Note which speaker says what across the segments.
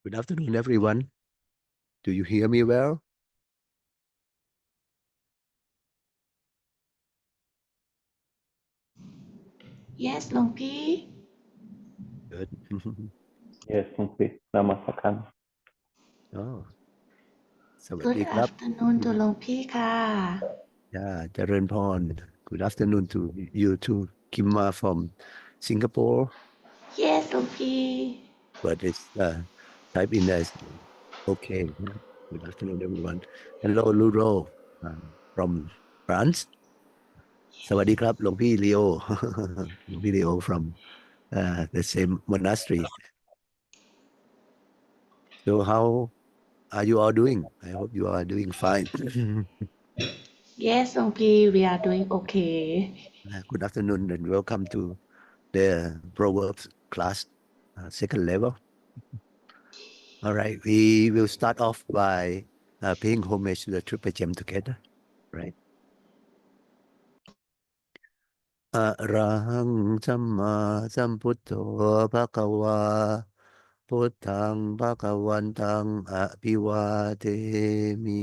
Speaker 1: Good afternoon, everyone. Do you hear me well?
Speaker 2: Yes หลวงพี่
Speaker 1: Good.
Speaker 3: Yes, Mukti. Namaskaram.
Speaker 1: Oh, สวัส
Speaker 2: Good
Speaker 1: ดีครับ
Speaker 2: afternoon to หลวงพี่ค่ะ
Speaker 1: Yeah, เจริญพร Good afternoon to you too, Kimma from Singapore.
Speaker 2: Yes หลวงพี่
Speaker 1: But it's type in as okay. Good afternoon, everyone. Hello, Luro from France. สวัสดีครับ หลวงพี่ Leo. หลวงพี่ Leo from the same monastery. So how are you all doing? I hope you are doing fine.
Speaker 2: Yes หลวงพี่ we are doing okay
Speaker 1: Good afternoon and welcome to the Proverbs class, second level. All right, we will start off by paying homage to the Triple Gem together, right? อะระหังสัมมาสัมพุทโธภะคะวาพุทธังภะคะวันตังอะภิวาเทมิ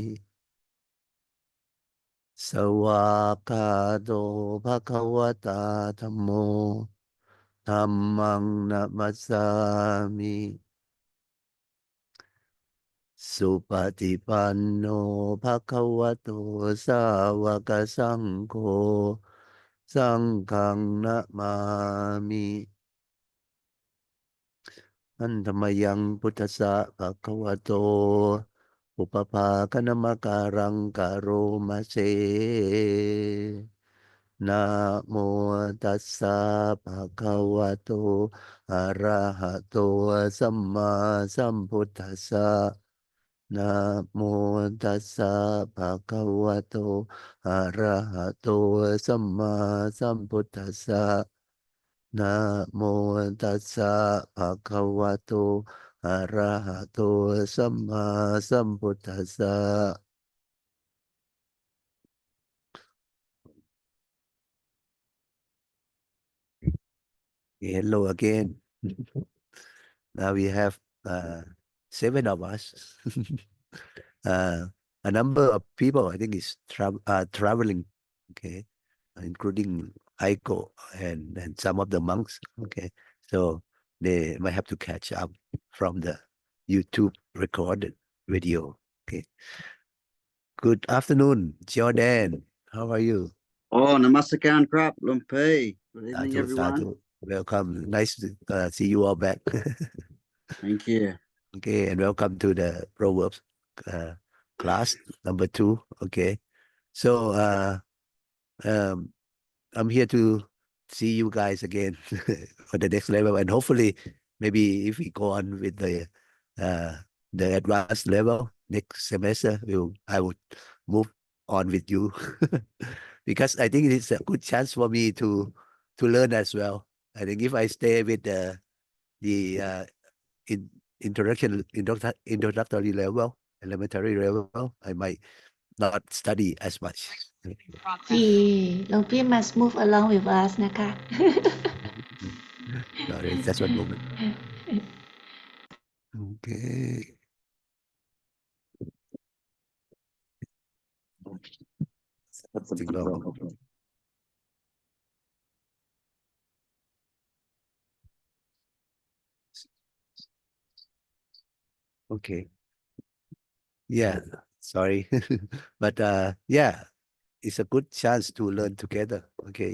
Speaker 1: สวากขาโตภะคะวตาธัมโมธัมมังนะมัสสามิ สุปฏิปันโนภะคะวะโตสาวกสังโฆสังฆังนะมามิ อันธรรมยังพุทธัสสะภะคะวะโตอุปภาคณมการังกะโรมะเสนะโมตัสสะภะคะวะโตอะระหะโตสัมมาสัมพุทธัสสะนะโมตัสสะภะคะวะโตอะระหะโตสัมมาสัมพุทธัสสะนะโมตัสสะภะคะวะโตอะระหะโตสัมมาสัมพุทธัสสะ Hello again. Now we have 7 of us. A number of people, I think, is traveling, okay, including Aiko and some of the monks, okay. So they might have to catch up from the YouTube recorded video, okay. Good afternoon, Jordan. How are you?
Speaker 4: Oh, Namaskaran Krap Lumpay. Good evening,
Speaker 1: Sadhu,
Speaker 4: everyone.
Speaker 1: sadhu. Welcome. Nice to see you all back.
Speaker 4: Thank you.
Speaker 1: Okay, and welcome to the Proverbs class number 2. Okay, so I'm here to see you guys again for the next level, and hopefully, maybe if we go on with the advanced level next semester, I would move on with you because I think it's a good chance for me to learn as well. I think if I stay with the introductory level, elementary level, I might not study as much.
Speaker 2: หลวงพี่ must move along with us นะคะ
Speaker 1: Sorry, just one moment. Okay. Something wrong. Okay. Yeah, sorry. But yeah, it's a good chance to learn together. Okay.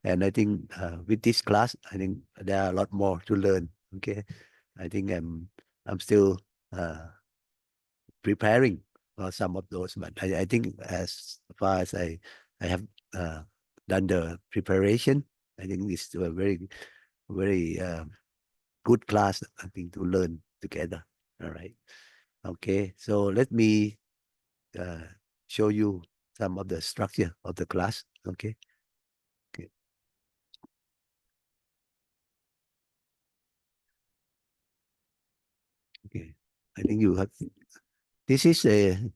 Speaker 1: And I think with this class, I think there are a lot more to learn. Okay. I think I'm still preparing for some of those, but I think as far as I have done the preparation, I think it's a very, very good class, I think, to learn together. All right. Okay. So let me show you some of the structure of the class. Okay. Okay. Okay. I think you have. This is the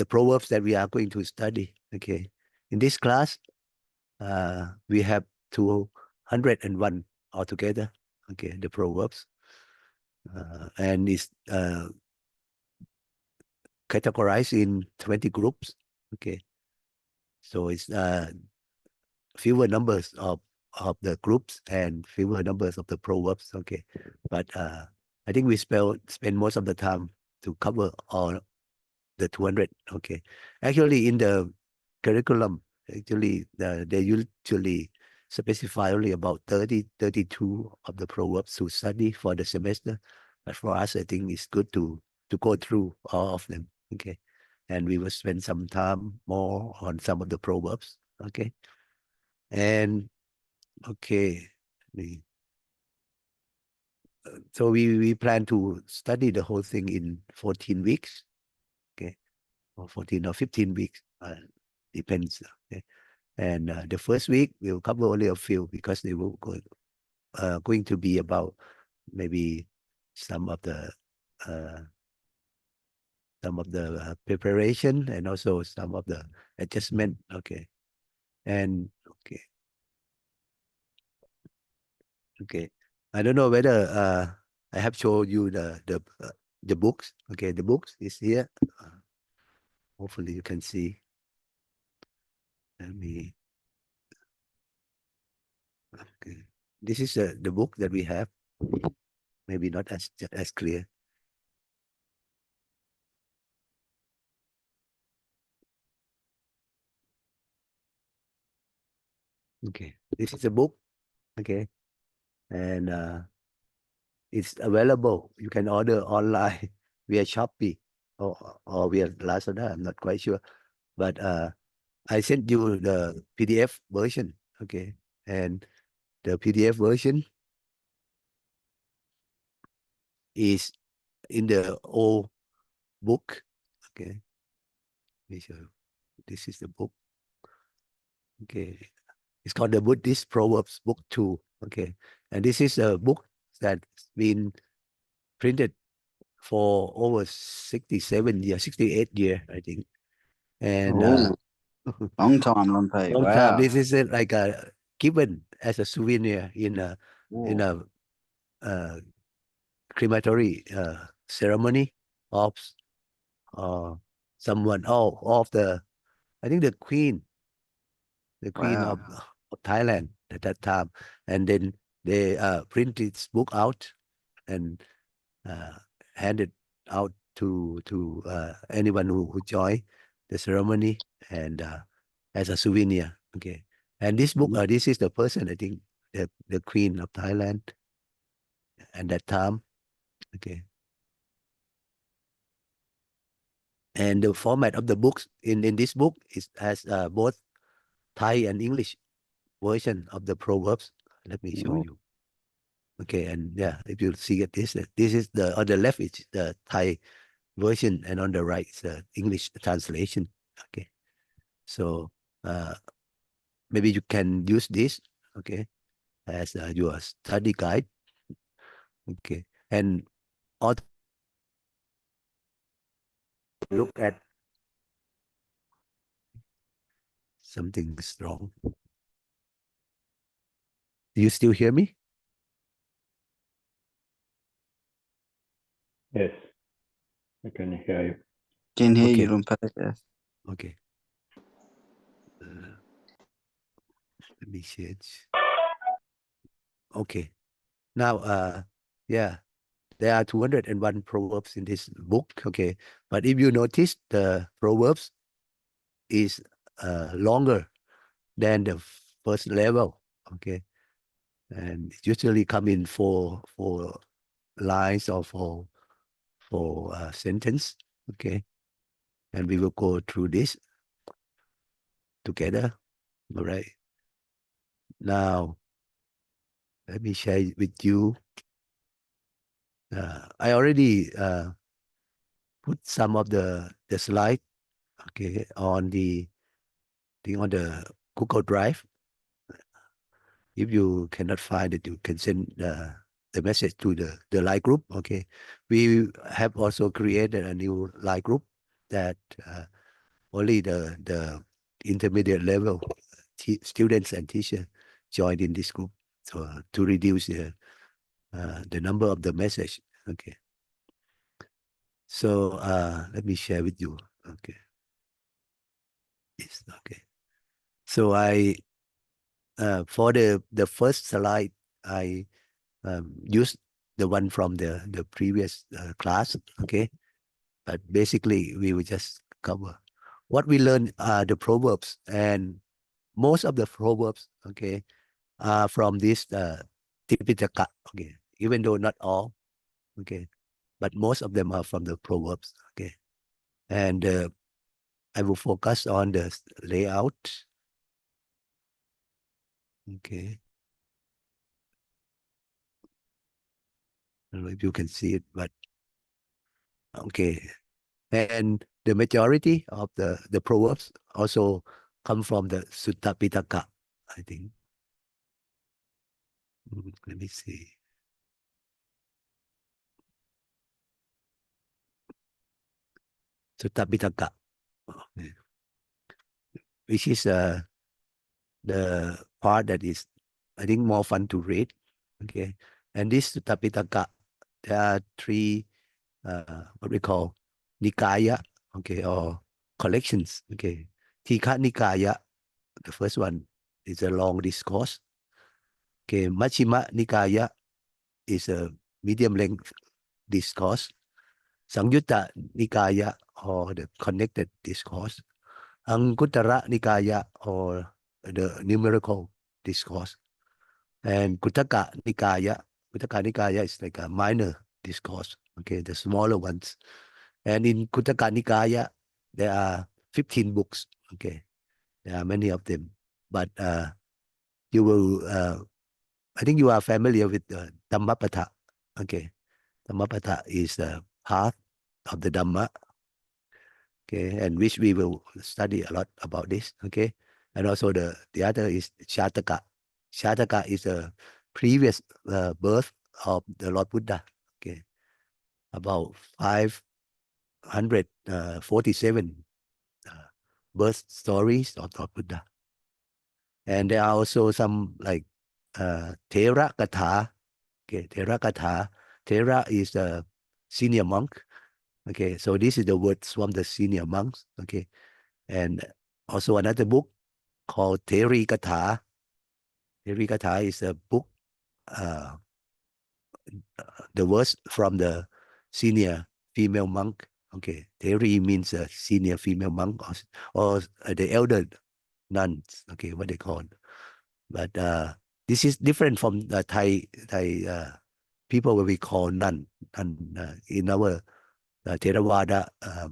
Speaker 1: proverbs that we are going to study. Okay. In this class, we have 201 altogether. Okay, the Proverbs, and it's categorized in 20 groups. Okay, so it's fewer numbers of the groups and fewer numbers of the proverbs. Okay, but I think we spend most of the time to cover all the 200. Okay, actually in the curriculum, actually they usually specify only about 32 of the proverbs to study for the semester, but for us I think it's good to go through all of them. Okay, and we will spend some time more on some of the proverbs. Okay, and okay, so we plan to study the whole thing in 14 weeks. Okay, or 14 or 15 weeks, depends. Okay, and the first week we'll cover only a few because they will going to be about maybe some of the uh, preparation and also some of the adjustment. Okay, and okay. I don't know whether I have showed you the books. Okay, the books is here. Hopefully you can see. Let me. Okay, this is the book that we have. Maybe not as clear. Okay, this is a book. Okay, and it's available. You can order online via Shopee or via Lazada. I'm not quite sure, but I sent you the PDF version. Okay, and the PDF version is in the old book. Okay, let me show you. This is the book. Okay, it's called the Buddhist Proverbs Book 2. Okay, and this is a book that's been printed for over 67 years, 68 years, I think. And
Speaker 4: Oh, long time, Lumpy.
Speaker 1: long time.
Speaker 4: Wow.
Speaker 1: This is like a given as a souvenir in a
Speaker 4: Whoa.
Speaker 1: uh, crematory ceremony of uh, someone. Oh, of the I think the queen
Speaker 4: Wow.
Speaker 1: of Thailand at that time, and then they print this book out and uh, hand it out to anyone who joined the ceremony and as a souvenir. Okay, and this book, this is the person, I think, the queen of Thailand at that time. Okay, and the format of the books in this book is has both Thai and English version of the proverbs. Let me show
Speaker 4: Oh,
Speaker 1: you. Okay, and yeah, if you see it, this is the on the left it's the Thai version, and on the right is the English translation. Okay, so maybe you can use this. Okay, as your study guide. Okay, and also look at something strong. Do you still hear me?
Speaker 3: Yes, I can hear you.
Speaker 4: can hear you,
Speaker 1: Okay,
Speaker 4: Lumpy. Yes.
Speaker 1: okay. Let me change. Okay, now yeah, there are 201 proverbs in this book. Okay, but if you notice, the proverbs is longer than the first level. Okay, and it usually come in four lines or four sentence. Okay, and we will go through this together. All right. Now let me share it with you. I already put some of the slide. Okay, on the thing on the Google Drive. If you cannot find it, you can send the message to the live group. Okay, we have also created a new live group that only the intermediate level students and teachers joined in this group, so to reduce the number of the message. Okay. So let me share with you. Okay. It's okay. So I for the first slide, I used the one from the previous class. Okay. But basically, we will just cover what we learn are the proverbs, and most of the proverbs, okay, are from this Tipitaka. Okay, even though not all, okay, but most of them are from the proverbs. Okay, and I will focus on the layout. Okay, I don't know if you can see it, but okay, and the majority of the proverbs also come from the Sutta Pitaka, I think. Let me see. Sutta Pitaka, which is the part that is, I think, more fun to read. Okay, and this Sutta Pitaka, there are three what we call Nikaya, okay, or collections. Okay, Tika Nikaya, the first one is a long discourse. Okay, Majjhima Nikaya is a medium length discourse. Sangyutta Nikaya, or the connected discourse. Anguttara Nikaya, or the numerical discourse. And Kuttaka Nikaya is like a minor discourse, okay, the smaller ones. And in Kuttaka Nikaya, there are 15 books, okay. There are many of them. But you will, I think you are familiar with Dhammapatha, okay. Dhammapatha is the path of the Dhamma, okay, and which we will study a lot about this, okay. And also the other is Shataka. Shataka is a previous birth of the Lord Buddha, okay, about 547 birth stories of Lord Buddha. And there are also some like Thera Katha, okay, Thera Katha. Thera is a senior monk, okay, so this is the words from the senior monks, okay. And also another book called Theri Katha. Theri Katha is a book, the words from the senior female monk. Okay, Theri means a senior female monk, or the elder nuns. Okay, what they call. But this is different from the Thai people, what we call nun. In our Theravada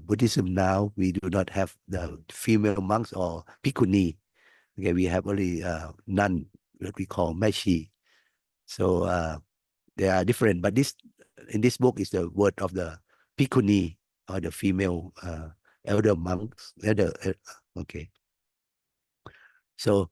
Speaker 1: Buddhism now, we do not have the female monks or bhikkhuni. Okay, we have only nun, what we call Meshi. So they are different. But this in this book is the word of the bhikkhuni, or the female elder monks. Okay. So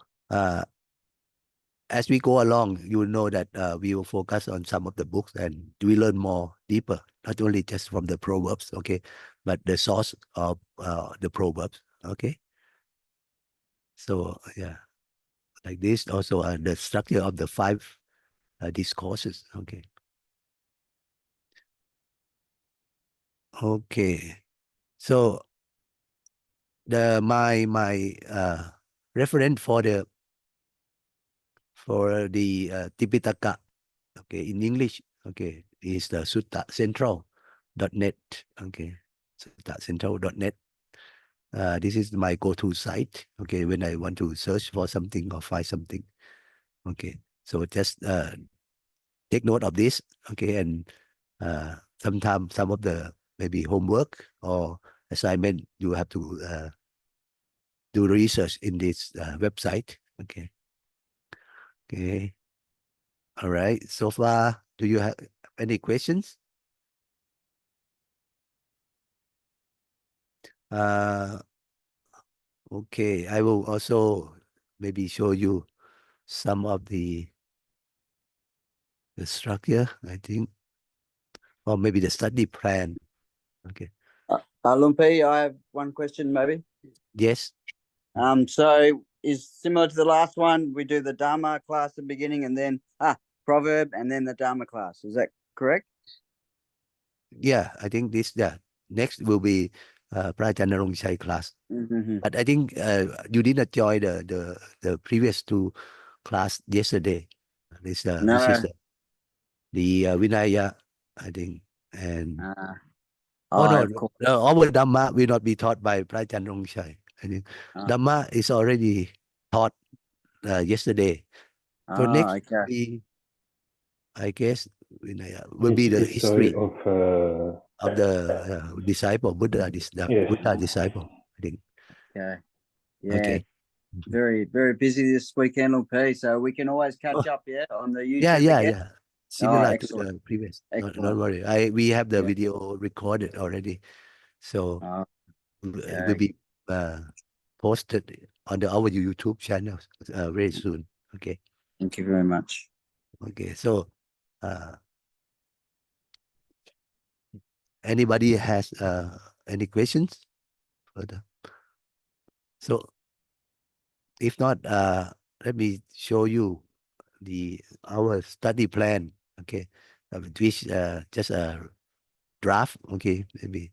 Speaker 1: as we go along, you will know that we will focus on some of the books, and we learn more deeper, not only just from the Proverbs, okay, but the source of the Proverbs, okay. So yeah, like this also the structure of the 5 discourses, okay. Okay, so my reference for the Tipitaka, okay, in English, okay, is the suttacentral.net, okay, suttacentral.net. This is my go-to site, okay, when I want to search for something or find something, okay. So just take note of this, okay, and sometimes some of the maybe homework or assignment, you have to do research in this website, okay. Okay. All right. So far, do you have any questions? Okay. I will also maybe show you some of the structure, I think, or maybe the study plan. Okay.
Speaker 4: Lumpy, I have one question maybe.
Speaker 1: Yes.
Speaker 4: So is similar to the last one, we do the Dharma class at the beginning and then proverb, and then the Dharma class. Is that correct?
Speaker 1: Yeah, I think this, next will be Prajan Narongchai class.
Speaker 4: Mm-hmm.
Speaker 1: But I think you did not join the previous two class yesterday. This
Speaker 4: No.
Speaker 1: which is the Vinaya, I think, and
Speaker 4: Oh,
Speaker 1: no,
Speaker 4: of course.
Speaker 1: our Dhamma will not be taught by Prajan Rongchai. I think Dhamma is already taught yesterday. So next
Speaker 4: okay.
Speaker 1: we, I guess, Vinaya will be the
Speaker 3: history
Speaker 1: history
Speaker 3: of
Speaker 1: the disciple, Buddha disciple, I think.
Speaker 4: Okay. Yeah.
Speaker 1: Okay.
Speaker 4: Very, very busy this weekend, LP. So we can always catch up, on the YouTube again.
Speaker 1: Yeah. Similar to
Speaker 4: excellent.
Speaker 1: the previous.
Speaker 4: Excellent.
Speaker 1: Don't worry. We have the video recorded already, so it will be posted on our YouTube channel very soon. Okay.
Speaker 4: Thank you very much.
Speaker 1: Okay. So, anybody has any questions further? So, if not, let me show you our study plan. Okay, which just a draft. Okay, maybe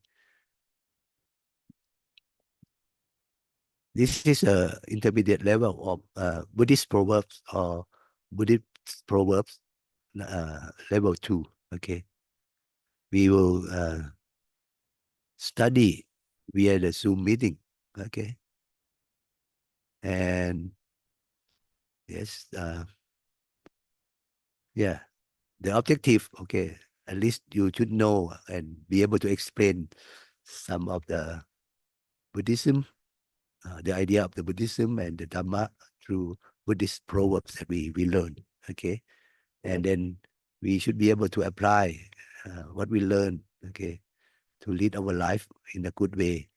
Speaker 1: this is a intermediate level of Buddhist Proverbs or Buddhist Proverbs level 2. Okay, we will study via the Zoom meeting. Okay, and yes, yeah, the objective. Okay, at least you should know and be able to explain some of the Buddhism, the idea of the Buddhism and the Dhamma through Buddhist proverbs that we learn. Okay, and then we should be able to apply what we learn. Okay, to lead our life in a good way,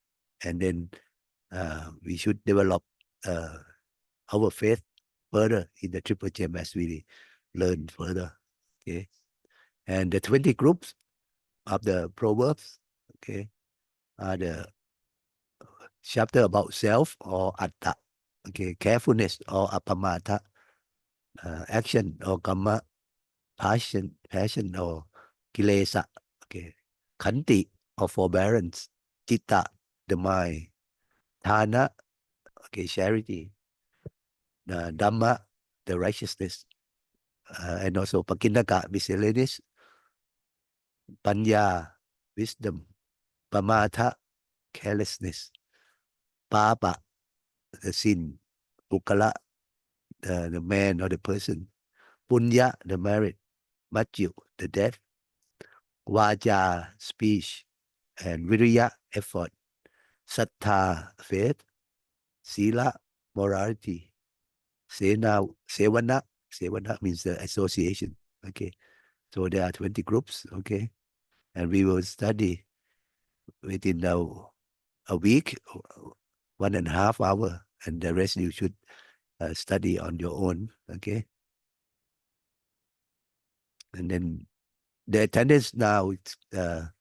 Speaker 1: and then we should develop our faith further in the Triple Gem as we learn further. Okay, and the 20 groups of the proverbs, okay, are the chapter about self or atta, okay, carefulness or apamata, action or kamma, passion or kilesa, okay, khanti or forbearance, citta, the mind, thana, okay, charity, dhamma, the righteousness, and also pakinaka, miscellaneous, panya, wisdom, pamata, carelessness, papa, the sin, pukala, the man or the person, punya, the merit, matyu, the death, vaja, speech, and viriya, effort, sattha, faith, sila, morality, sevana means the association. Okay, so there are 20 groups. Okay, and we will study within a week, 1.5 hours, and the rest you should study on your own. Okay, and then the attendance now it's 10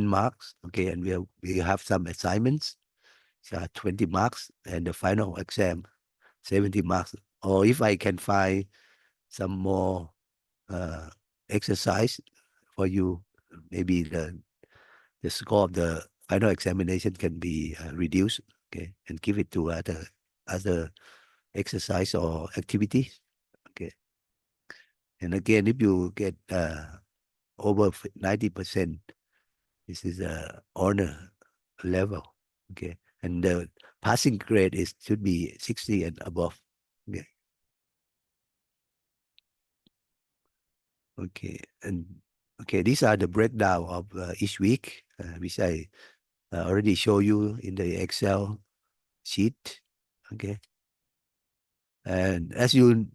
Speaker 1: marks. Okay, and we have some assignments, 20 marks, and the final exam 70 marks. Or if I can find some more exercise for you, maybe the score of the final examination can be reduced. Okay, and give it to other exercise or activities. Okay, and again, if you get over 90%, this is a honor level. Okay, and the passing grade should be 60 and above. Okay. Okay, and these are the breakdown of each week, which I already show you in the Excel sheet. Okay, and as you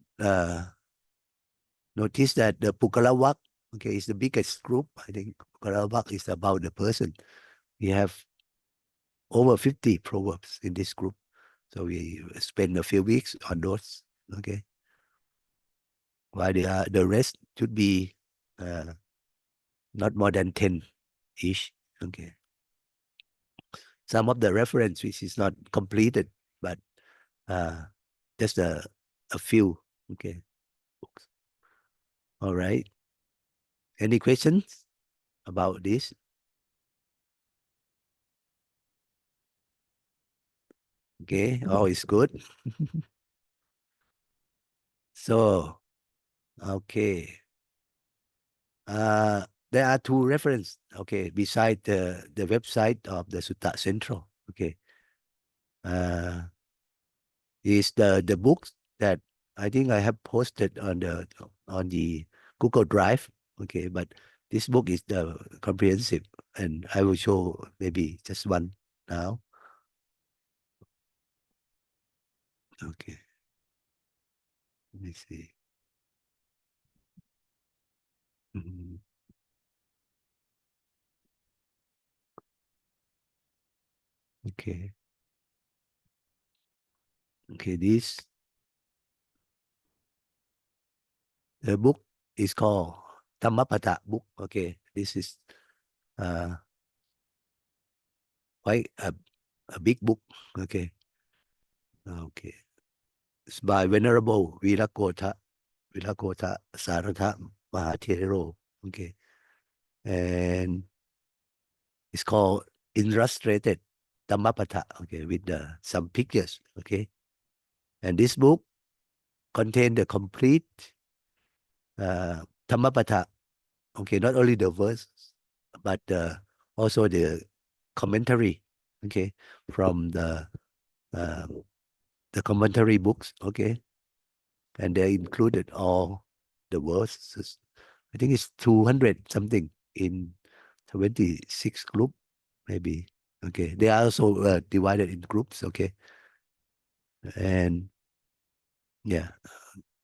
Speaker 1: notice that the Pukalawak, okay, is the biggest group. I think Pukalawak is about the person. We have over 50 proverbs in this group, so we spend a few weeks on those. Okay, while the rest should be not more than 10 each. Okay. Some of the reference which is not completed, but just a few. Okay. Books. All right. Any questions about this? Okay, all is good. So, okay. There are two references, okay, beside the website of the Sutta Central, okay. Is the books that I think I have posted on the Google Drive, okay, but this book is the comprehensive, and I will show maybe just one now. Okay, let me see. Mhm. Okay. Okay, the book is called Dhammapada book. Okay, this is quite a big book. Okay. Okay. It's by Venerable Virakota Saratha Mahathero. Okay. And it's called Illustrated Dhammapada. Okay, with some pictures. Okay. And this book contains the complete Dhammapada. Okay, not only the verse, but also the commentary. Okay, from the commentary books. Okay, and they included all the verses. I think it's 200 something in 26 group, maybe. Okay, they are also divided in groups. Okay, and yeah,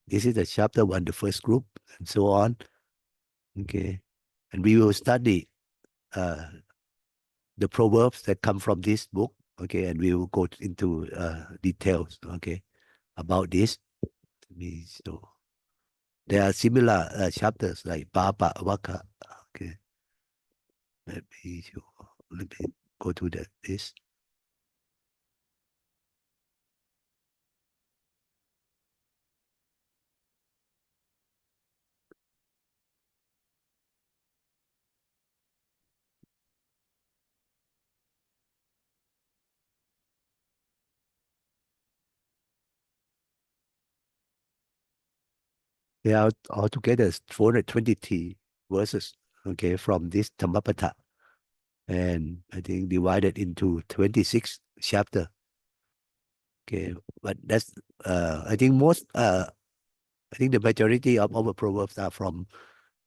Speaker 1: this is the chapter 1, the first group, and so on. Okay, and we will study the proverbs that come from this book. Okay, and we will go into details. Okay, about this. So there are similar chapters like Baba Waka. Okay, let me go to this. There are altogether 420 verses, okay, from this Dhammapada, and I think divided into 26 chapter. Okay, but that's I think I think the majority of our proverbs are from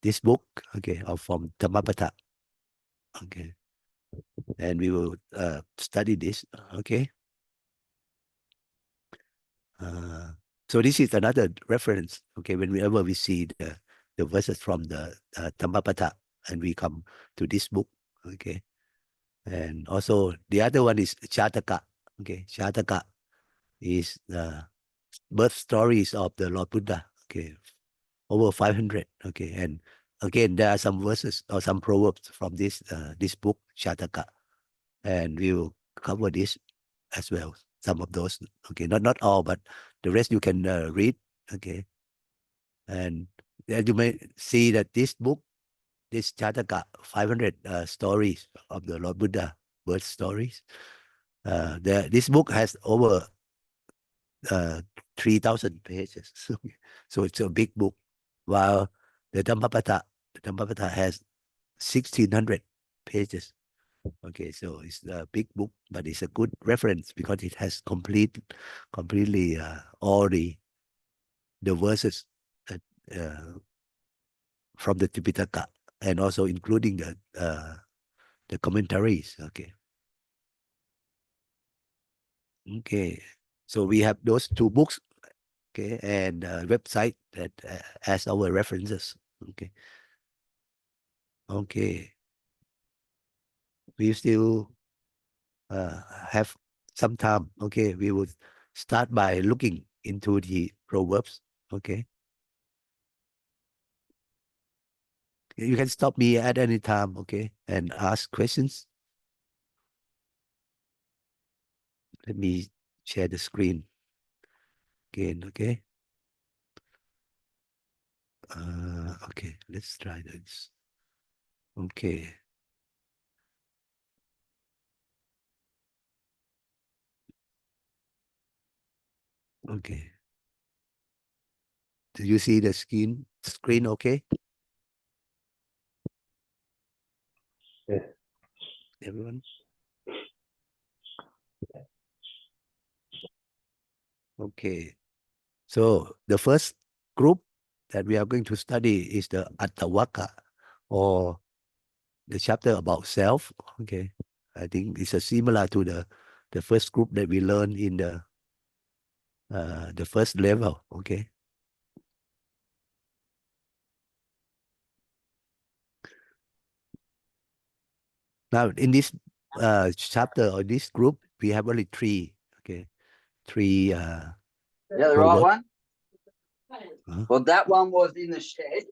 Speaker 1: this book, okay, or from Dhammapada, okay, and we will study this, okay. So this is another reference, okay, whenever we see the verses from the Dhammapada and we come to this book, okay. And also the other one is Jataka, okay. Jataka is the birth stories of the Lord Buddha, okay, over 500, okay. And again, there are some verses or some proverbs from this book, Jataka, and we will cover this as well. Some of those, okay, not all, but the rest you can read, okay. And you may see that this book, this Jataka, 500 stories of the Lord Buddha, birth stories. This book has over 3,000 pages, so it's a big book. While the Dhammapada has 1,600 pages. Okay, so it's a big book, but it's a good reference because it has completely all the verses that, from the Tipitaka, and also including the commentaries. Okay. Okay. So we have those two books, okay, and website that has our references. Okay. Okay. We still have some time. Okay, we will start by looking into the proverbs. Okay. You can stop me at any time, okay, and ask questions. Let me share the screen again, okay. Okay, let's try this. Okay. Okay. Do you see the screen okay?
Speaker 3: Yes.
Speaker 1: Everyone? Okay. So the first group that we are going to study is the Attavaka, or the chapter about self. Okay. I think it's a similar to the first group that we learned in the first level. Okay. Now in this chapter or this group, we have only three. Okay. Three
Speaker 4: Yeah, the right
Speaker 1: Proverbs.
Speaker 4: one.
Speaker 1: Huh?
Speaker 4: Well, that one was in the shed,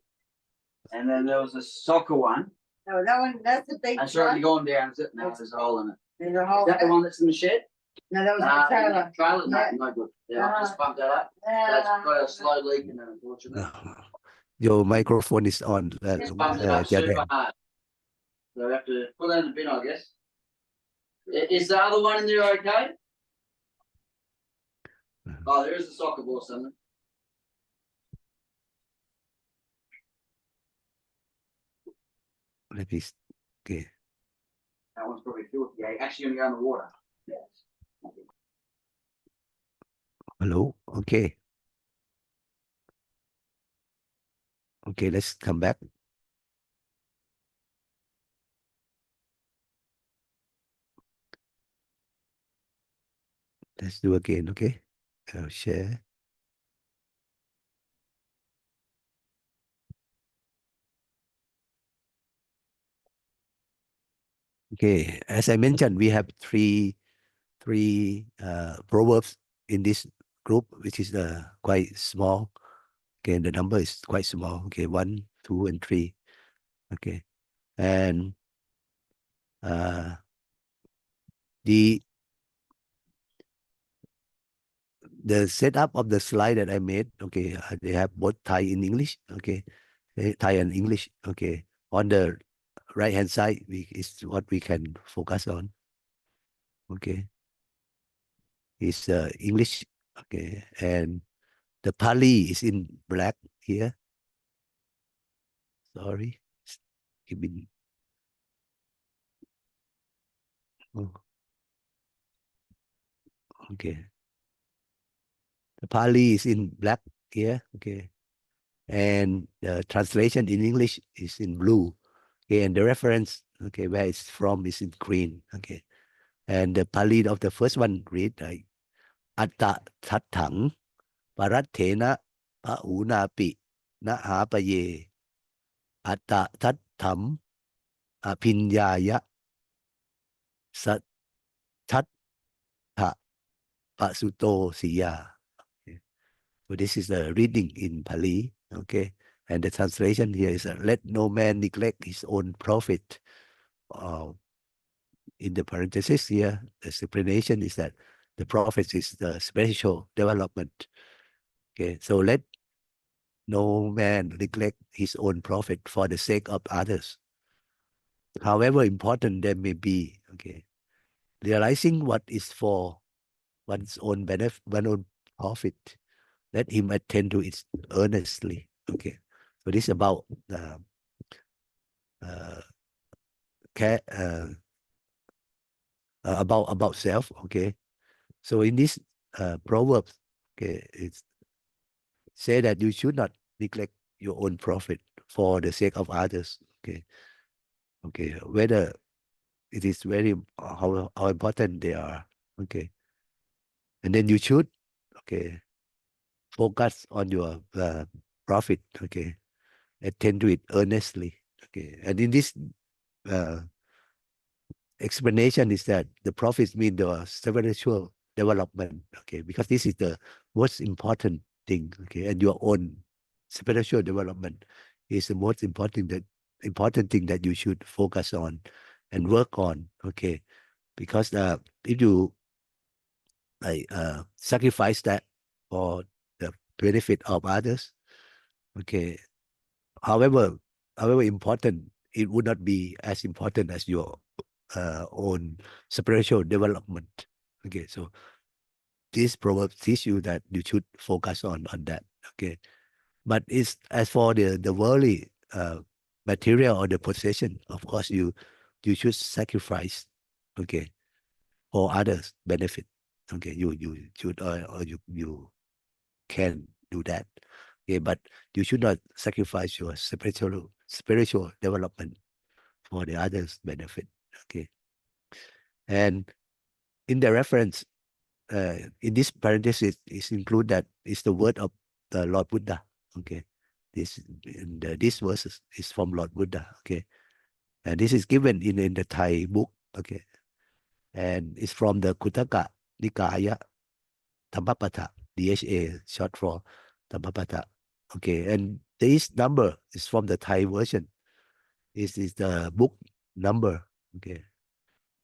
Speaker 4: and then there was a soccer one.
Speaker 5: No, that one, that's the big
Speaker 4: That's
Speaker 5: truck.
Speaker 4: already gone down, is it? No, there's a hole in it.
Speaker 5: There's a whole.
Speaker 4: Is that the one that's in the shed?
Speaker 5: No, that was the trailer.
Speaker 4: Trailer? No,
Speaker 5: Yeah.
Speaker 4: no good. Yeah, I just pumped that up. That's got a slow leak in it, unfortunately.
Speaker 1: Your microphone is on.
Speaker 4: Just pumped it up super
Speaker 1: Jaden.
Speaker 4: hard. So we have to put that in the bin, I guess. Is the other one in there okay? Oh, there is a soccer ball somewhere.
Speaker 1: Let me. Okay.
Speaker 4: That one's probably filthy. Yeah, actually gonna go in the water.
Speaker 1: Hello. Okay. Okay. Let's come back. Let's do again. Okay. I'll share. Okay. As I mentioned, we have three proverbs in this group, which is quite small. Okay, the number is quite small. Okay, 1, 2, and 3. Okay, and the setup of the slide that I made. Okay, they have both Thai and English. Okay, Thai and English. Okay, on the right hand side is what we can focus on. Okay, is English. Okay, and the Pali is in black here. Sorry, giving. Oh, okay. The Pali is in black here. Okay, and the translation in English is in blue. Okay, and the reference, okay, where it's from is in green. Okay, and the Pali of the first one read like Atta Tattang Parathena Pa Unapi Na Hapaye Atta Tattam Apinyaya Sat Tat Pa Pasuto Siya. Okay. So this is the reading in Pali. Okay, and the translation here is let no man neglect his own profit. In the parenthesis here, the explanation is that the profit is the spiritual development. Okay, so let no man neglect his own profit for the sake of others, however important they may be. Okay, realizing what is for one's own benefit, one's own profit, let him attend to it earnestly. Okay, so this is about care, about self. Okay, so in this Proverbs, okay, it's say that you should not neglect your own profit for the sake of others. Okay, okay, whether it is very how important they are. Okay, and then you should, okay, focus on your profit. Okay, attend to it earnestly. Okay, and in this uh, explanation is that the profits mean the spiritual development. Okay, because this is the most important thing. Okay, and your own spiritual development is the most important thing that you should focus on and work on. Okay, because if you like sacrifice that for the benefit of others, okay, however important, it would not be as important as your own spiritual development. Okay, so this proverb teach you that you should focus on that. Okay, but it's as for the worldly material or the possession, of course you should sacrifice. Okay, for others benefit. Okay, you should or you can do that. Okay, but you should not sacrifice your spiritual development for the others benefit. Okay, and in the reference in this parenthesis is include that is the word of the Lord Buddha. Okay, this this verse is from Lord Buddha. Okay, and this is given in the Thai book. Okay, and it's from the Kutaka Nikaya Dhammapata, DHA, short for Dhammapata. Okay, and this number is from the Thai version. This is the book number. Okay,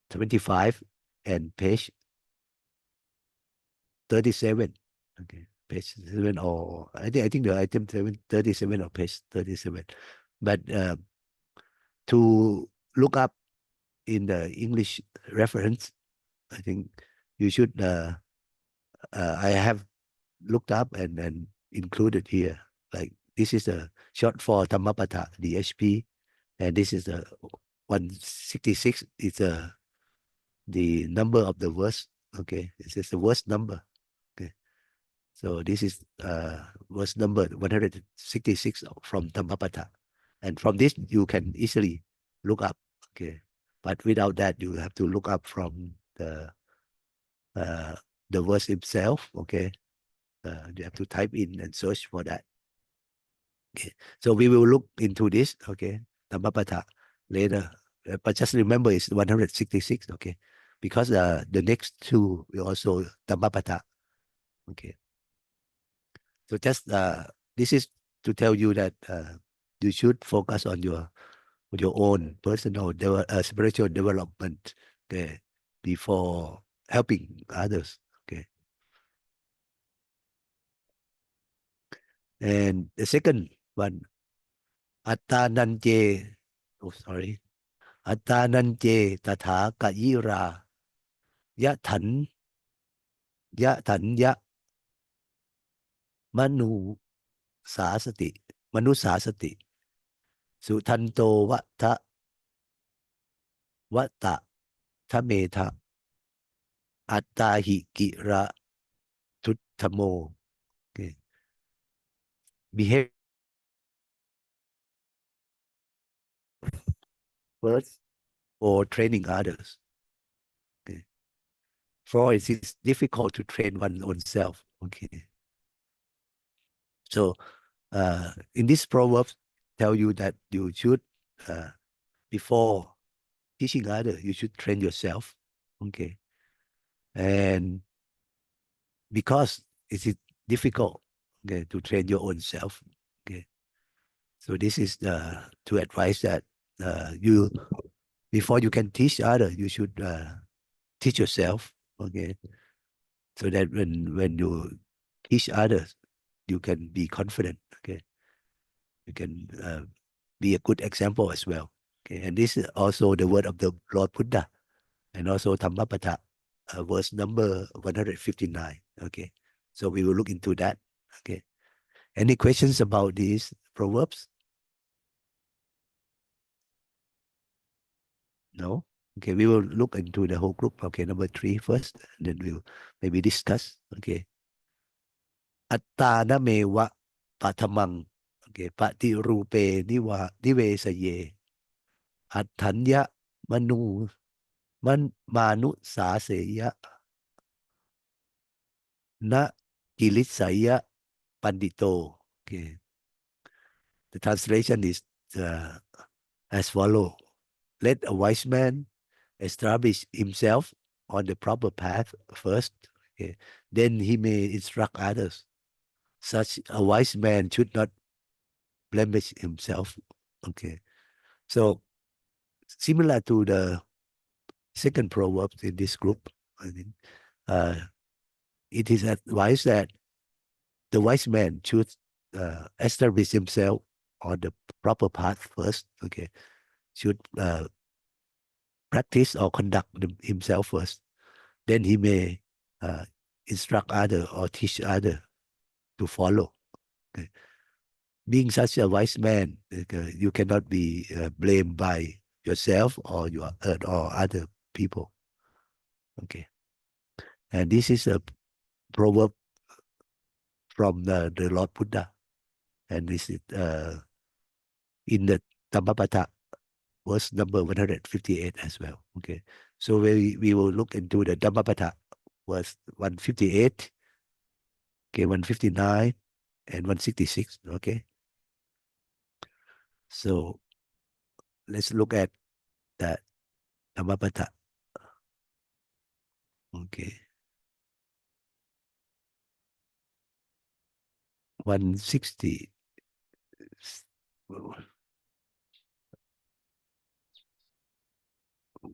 Speaker 1: 25 and page 37. Okay, page 7 or I think the item 37 or page 37. But to look up in the English reference, I think you should. I have looked up and included here. Like this is a short for Dhammapata, the HP, and this is the 166. It's the number of the verse. Okay, this is the verse number. Okay, so this is verse number 166 from Dhammapata, and from this you can easily look up. Okay, but without that you have to look up from the verse itself. Okay, you have to type in and search for that. Okay, so we will look into this. Okay, Dhammapata later, but just remember it's 166. Okay, because the next two will also Dhammapata. Okay, so just this is to tell you that you should focus on your own personal spiritual development. Okay, before helping others. Okay, and the second one, Attananje. Oh, sorry. Attananje tatha kayira ya than ya manu sasati manu sasati sutanto vata tameta attahi gira tuttamo. Okay. Behave first or training others. Okay. For it is difficult to train one's own self. Okay. So in this proverb tell you that you should before teaching others, you should train yourself. Okay. And because it is difficult, okay, to train your own self. Okay. So this is to advise that you before you can teach others, you should teach yourself. Okay. So that when you teach others, you can be confident. Okay. You can be a good example as well. Okay. And this is also the word of the Lord Buddha, and also Dhammapata, verse number 159. Okay. So we will look into that. Okay. Any questions about these proverbs? No? Okay, we will look into the whole group. Okay, number 3 first, and then we'll maybe discuss. Okay. Attana mewa patamang. Okay, pati rupe nive saye. Attanya manu saseya na kilisaya pandito. Okay. The translation is as follow. Let a wise man establish himself on the proper path first. Okay. Then he may instruct others. Such a wise man should not blemish himself. Okay. So similar to the second proverb in this group, I think it is advised that the wise man should establish himself on the proper path first, okay, should practice or conduct himself first. Then he may instruct other or teach other to follow. Okay. Being such a wise man, you cannot be blamed by yourself or your or other people. Okay. And this is a proverb from the Lord Buddha. And this is in the Dhammapata, verse number 158 as well. Okay. So we will look into the Dhammapata, verse 158, okay, 159, and 166. Okay. So let's look at that Dhammapata. Okay. 160.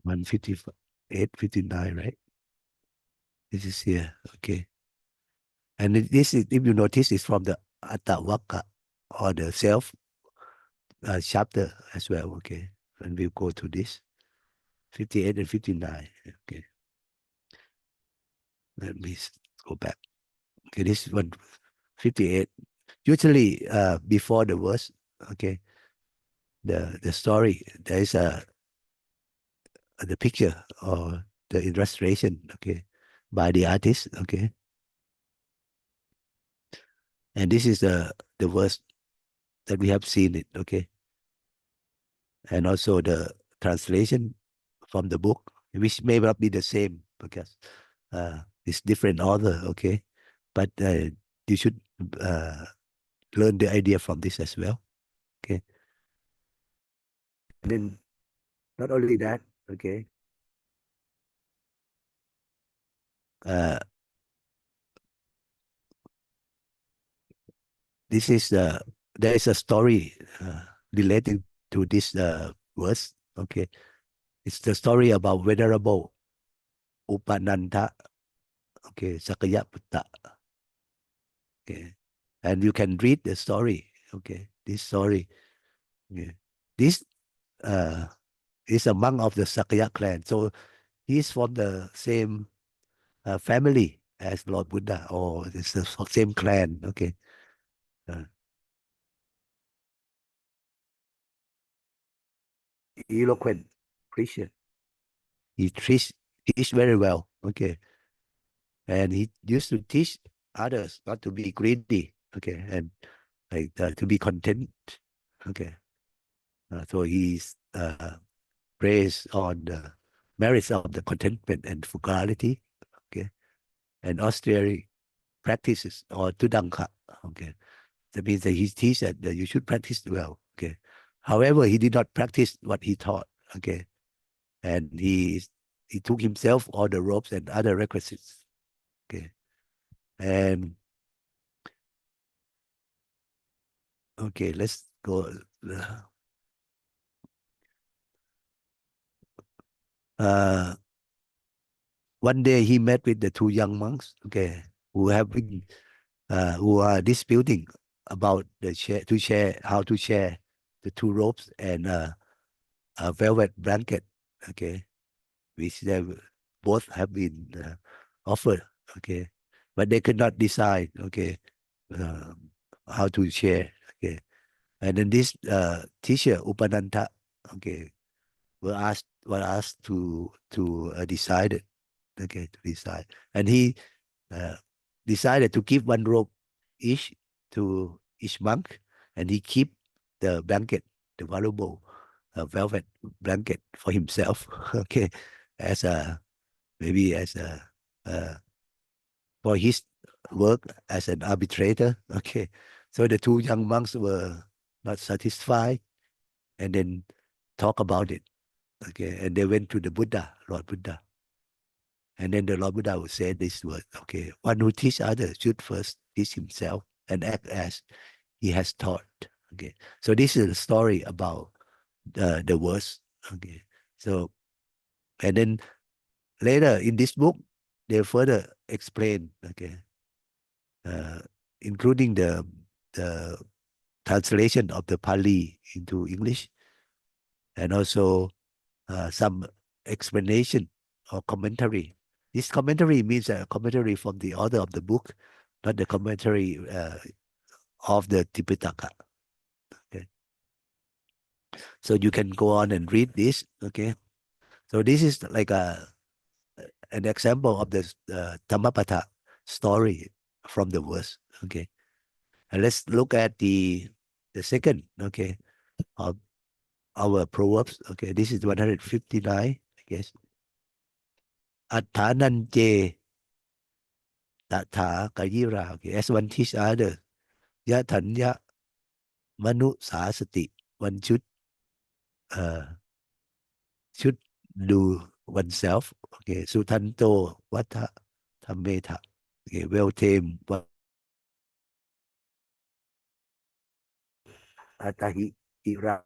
Speaker 1: 158, 59, right? This is here. Okay. And this is, if you notice, it's from the Attavaka or the self chapter as well. Okay. And we'll go to this 58 and 59. Okay. Let me go back. Okay. This is 158. Usually before the verse, okay, the story, there is the picture or the illustration, okay, by the artist, okay. And this is the verse that we have seen it, okay. And also the translation from the book, which may not be the same because it's different author, okay. But you should learn the idea from this as well, okay. And then not only that, okay. This is there is a story relating to this verse, okay. It's the story about Venerable Upananda, okay, Sakayaputta, okay. And you can read the story, okay, this story. Yeah. This is a monk of the Sakya clan. So he's from the same family as Lord Buddha, or it's the same clan, okay. Eloquent preacher. He teach very well, okay. And he used to teach others not to be greedy, okay, and like to be content, okay. So he's praised on the merits of the contentment and frugality, okay, and austere practices or tudangka, okay. That means that he teaches that you should practice well, okay. However, he did not practice what he taught, okay, and he took himself all the robes and other requisites, okay, and okay, let's go. One day he met with the two young monks, okay, who have been, who are disputing about how to share the two robes and a velvet blanket, okay, which they both have been offered, okay, but they could not decide, okay, how to share, okay. And then this teacher Upananda, okay, were asked to decide it, okay, to decide, and he decided to give one robe each to each monk, and he keep the blanket, the valuable velvet blanket for himself, okay, as a maybe as a for his work as an arbitrator, okay. So the two young monks were not satisfied, and then talk about it, okay, and they went to the Buddha, Lord Buddha. And then the Lord Buddha would say this word, okay, one who teach others should first teach himself and act as he has taught, okay. So this is a story about the verse, okay. So, and then later in this book, they further explain, okay, including the translation of the Pali into English, and also some explanation or commentary. This commentary means a commentary from the author of the book, not the commentary of the Tipitaka. Okay, so you can go on and read this. Okay, so this is like an example of the Dhammapatha story from the verse. Okay, and let's look at the second. Okay, of our Proverbs. Okay, this is 159. I guess. Athananje Tatha Kayira. Okay, as one teach other. Yatanya Manu Sasati. One should do oneself. Okay, Sutanto Vata Tameta. Okay, well tamed. Atahi Ira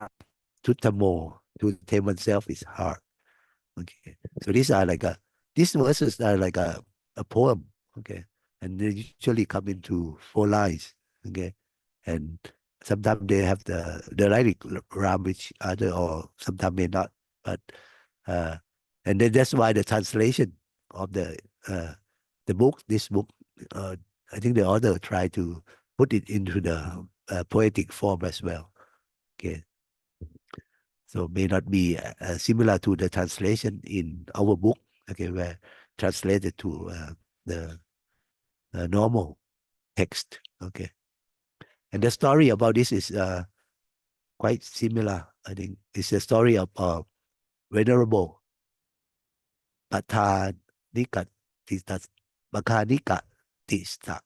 Speaker 1: Tutamo. To tame oneself is hard. Okay, so these verses are like a poem. Okay, and they usually come into 4 lines. Okay, and sometimes they have the lyric rhyme each other, or sometimes may not. But and then that's why the translation of the book, this book, I think the author tried to put it into the poetic form as well. Okay, so may not be similar to the translation in our book. Okay, where translated to the normal text. Okay, and the story about this is quite similar. I think it's a story of Venerable Pathanika Tissa. Pathanika Tissa.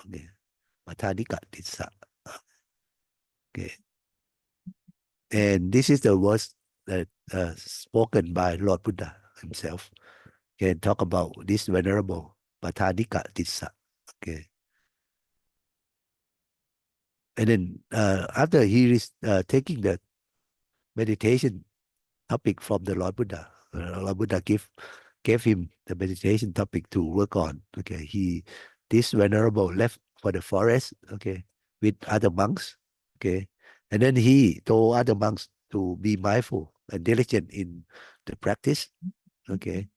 Speaker 1: Okay, Pathanika Tissa. Okay, and this is the words that spoken by Lord Buddha himself. Can talk about this Venerable Pathanika Tissa. Okay, and then after he is taking the meditation topic from the Lord Buddha, Lord Buddha gave him the meditation topic to work on. Okay, this Venerable left for the forest. Okay, with other monks. Okay, and then he told other monks to be mindful and diligent in the practice. Okay,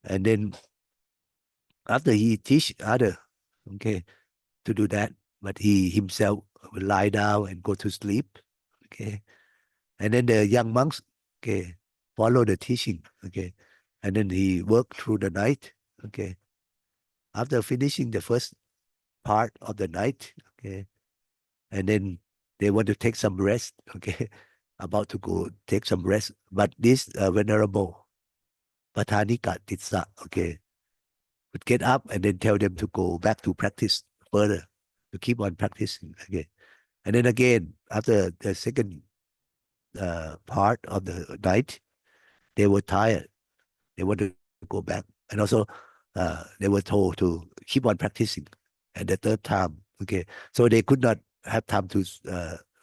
Speaker 1: and then after he teach other, okay, to do that, but he himself will lie down and go to sleep. Okay, and then the young monks, okay, follow the teaching. Okay, and then he worked through the night. Okay, after finishing the first part of the night. Okay, and then they want to take some rest. Okay, about to go take some rest, but this Venerable Pathanika Tissa, okay, would get up and then tell them to go back to practice further, to keep on practicing. Okay, and then again after the second part of the night, they were tired. They wanted to go back, and also they were told to keep on practicing. At the third time, okay, so they could not have time to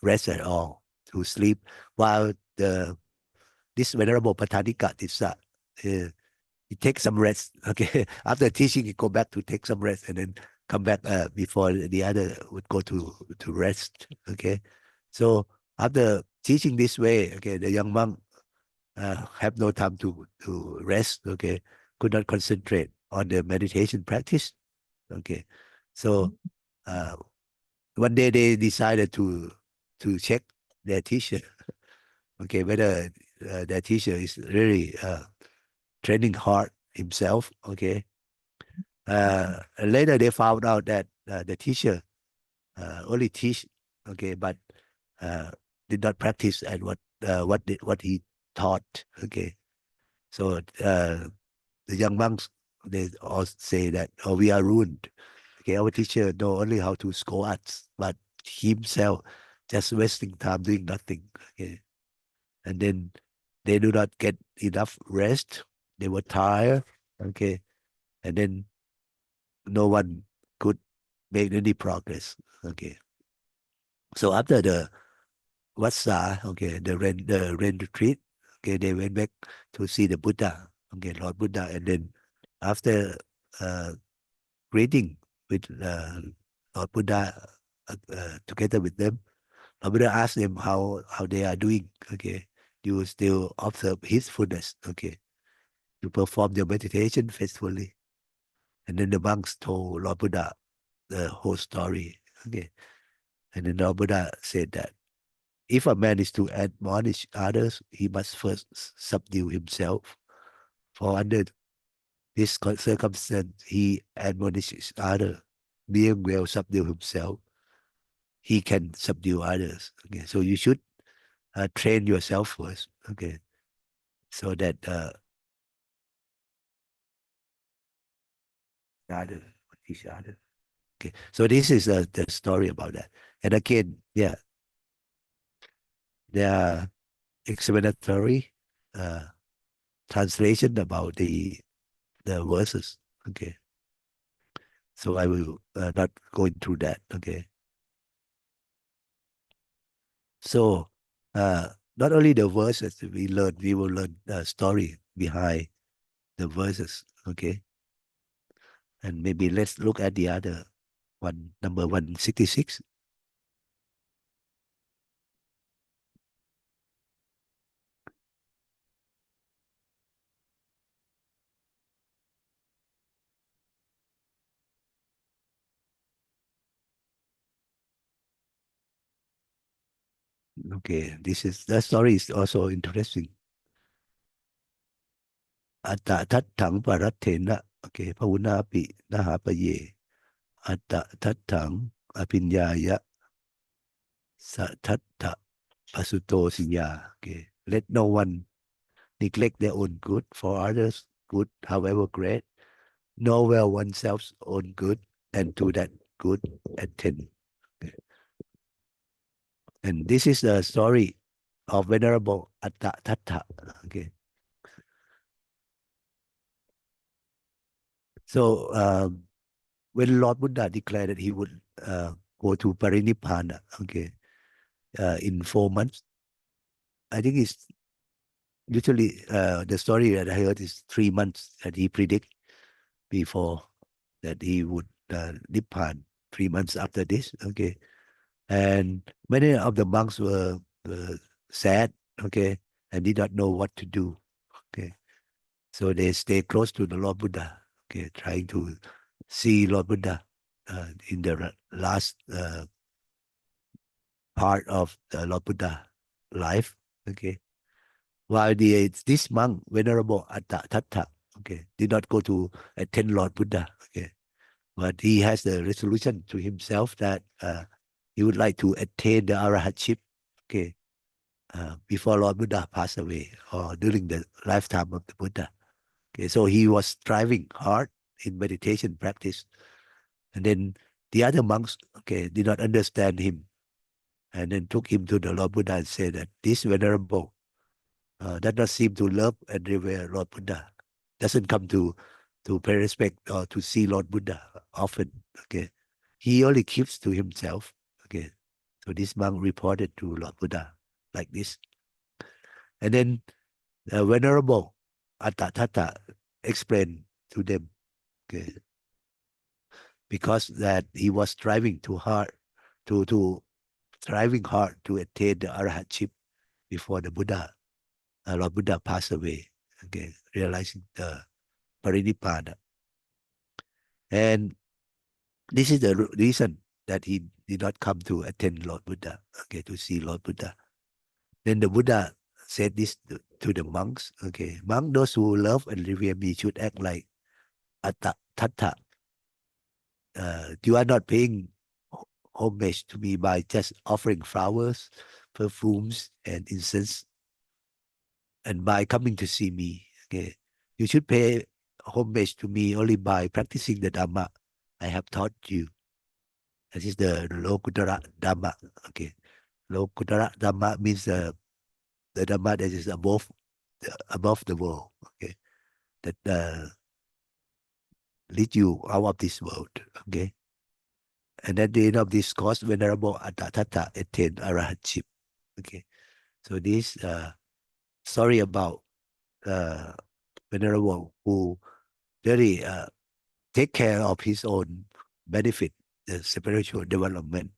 Speaker 1: rest at all, to sleep, while this Venerable Pathanika Tissa, he takes some rest. Okay, after teaching, he go back to take some rest, and then come back before the other would go to rest. Okay, so after teaching this way, okay, the young monk have no time to rest. Okay, could not concentrate on the meditation practice. Okay, so one day they decided to check their teacher. Okay, whether their teacher is really training hard himself. Okay, later they found out that the teacher only teach. Okay, but did not practice at what he taught. Okay, so the young monks, they all say that, oh, we are ruined. Okay, our teacher know only how to scold us, but himself just wasting time doing nothing. Okay, and then they do not get enough rest. They were tired. Okay, and then no one could make any progress. Okay, so after the Vassa, okay, the rain retreat, okay, they went back to see the Buddha, okay, Lord Buddha, and then after greeting with Lord Buddha together with them, Buddha asked them how they are doing. Okay, you still observe his fullness. Okay, you perform your meditation faithfully. And then the monks told Lord Buddha the whole story. Okay, and then Lord Buddha said that if a man is to admonish others, he must first subdue himself. For under this circumstance, he admonishes others. Being well subdue himself, he can subdue others. Okay, so you should train yourself first. Okay, so that other teach other. Okay, so this is the story about that. And again, yeah, there are explanatory translation about the verses. Okay, so I will not go through that. Okay, so not only the verses we will learn the story behind the verses. Okay, and maybe let's look at the other one, number 166. Okay, this is the story is also interesting. Atta tat thang parathena. Okay, pauna pi nahapaye. Atta tat thang apinyaya sa tatta pasuto sinya. Okay, let no one neglect their own good for others' good, however great. Know well oneself's own good and to that good attend. Okay. And this is the story of Venerable Atta Tatta. Okay. So when Lord Buddha declared that he would go to Parinibbana, okay, in 4 months, I think it's usually the story that I heard is 3 months that he predict before that he would Nibbana 3 months after this, okay. And many of the monks were sad, okay, and did not know what to do, okay. So they stay close to the Lord Buddha, okay, trying to see Lord Buddha in the last part of the Lord Buddha life, okay. While this monk, Venerable Atta Tatta, okay, did not go to attend Lord Buddha, okay, but he has the resolution to himself that he would like to attain the arahatship, okay, before Lord Buddha passed away or during the lifetime of the Buddha. Okay, so he was striving hard in meditation practice, and then the other monks, okay, did not understand him, and then took him to the Lord Buddha and said that this venerable does not seem to love and revere Lord Buddha, doesn't come to pay respect or to see Lord Buddha often. Okay, he only keeps to himself. Okay, so this monk reported to Lord Buddha like this, and then the venerable Atta Tatta explained to them. Okay, because that he was striving too hard to striving hard to attain the arahatship before the Buddha, Lord Buddha passed away. Okay, realizing the Parinibbana. And this is the reason that he did not come to attend Lord Buddha, okay, to see Lord Buddha. Then the Buddha said this to the monks, okay, monk, those who love and revere me should act like Atta Tatta. You are not paying homage to me by just offering flowers, perfumes, and incense, and by coming to see me. Okay, you should pay homage to me only by practicing the Dhamma I have taught you. That is the Lokutara Dhamma. Okay, Lokutara Dhamma means the Dhamma that is above the world. Okay, that lead you out of this world. Okay, and at the end of this course, Venerable Atta Tatta attained arahatship. Okay, so this story about Venerable who really take care of his own benefit, the spiritual development.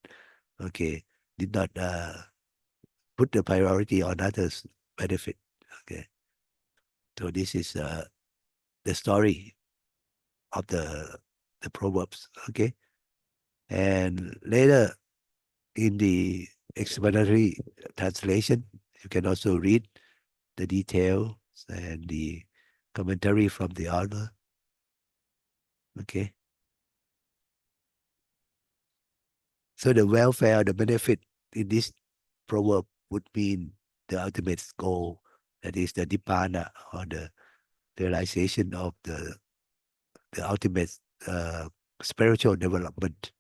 Speaker 1: Okay, did not put the priority on others' benefit. Okay, so this is the story of the Proverbs. Okay, and later in the explanatory translation, you can also read the details and the commentary from the author. Okay. So the welfare, the benefit in this proverb would mean the ultimate goal, that is the nibbana, or the realization of the ultimate spiritual development.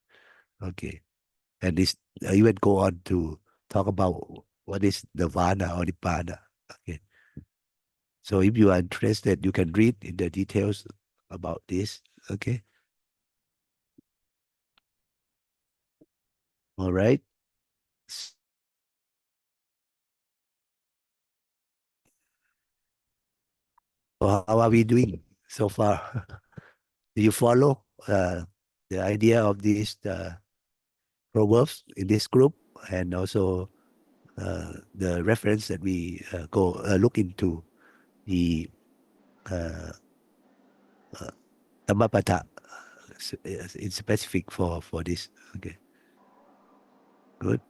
Speaker 1: Okay. And this even go on to talk about what is nirvana or nibbana. Okay. So if you are interested, you can read in the details about this. Okay. All right. So how are we doing so far? Do you follow the idea of these proverbs in this group, and also the reference that we go look into the Dhammapada in specific for this? Okay, good.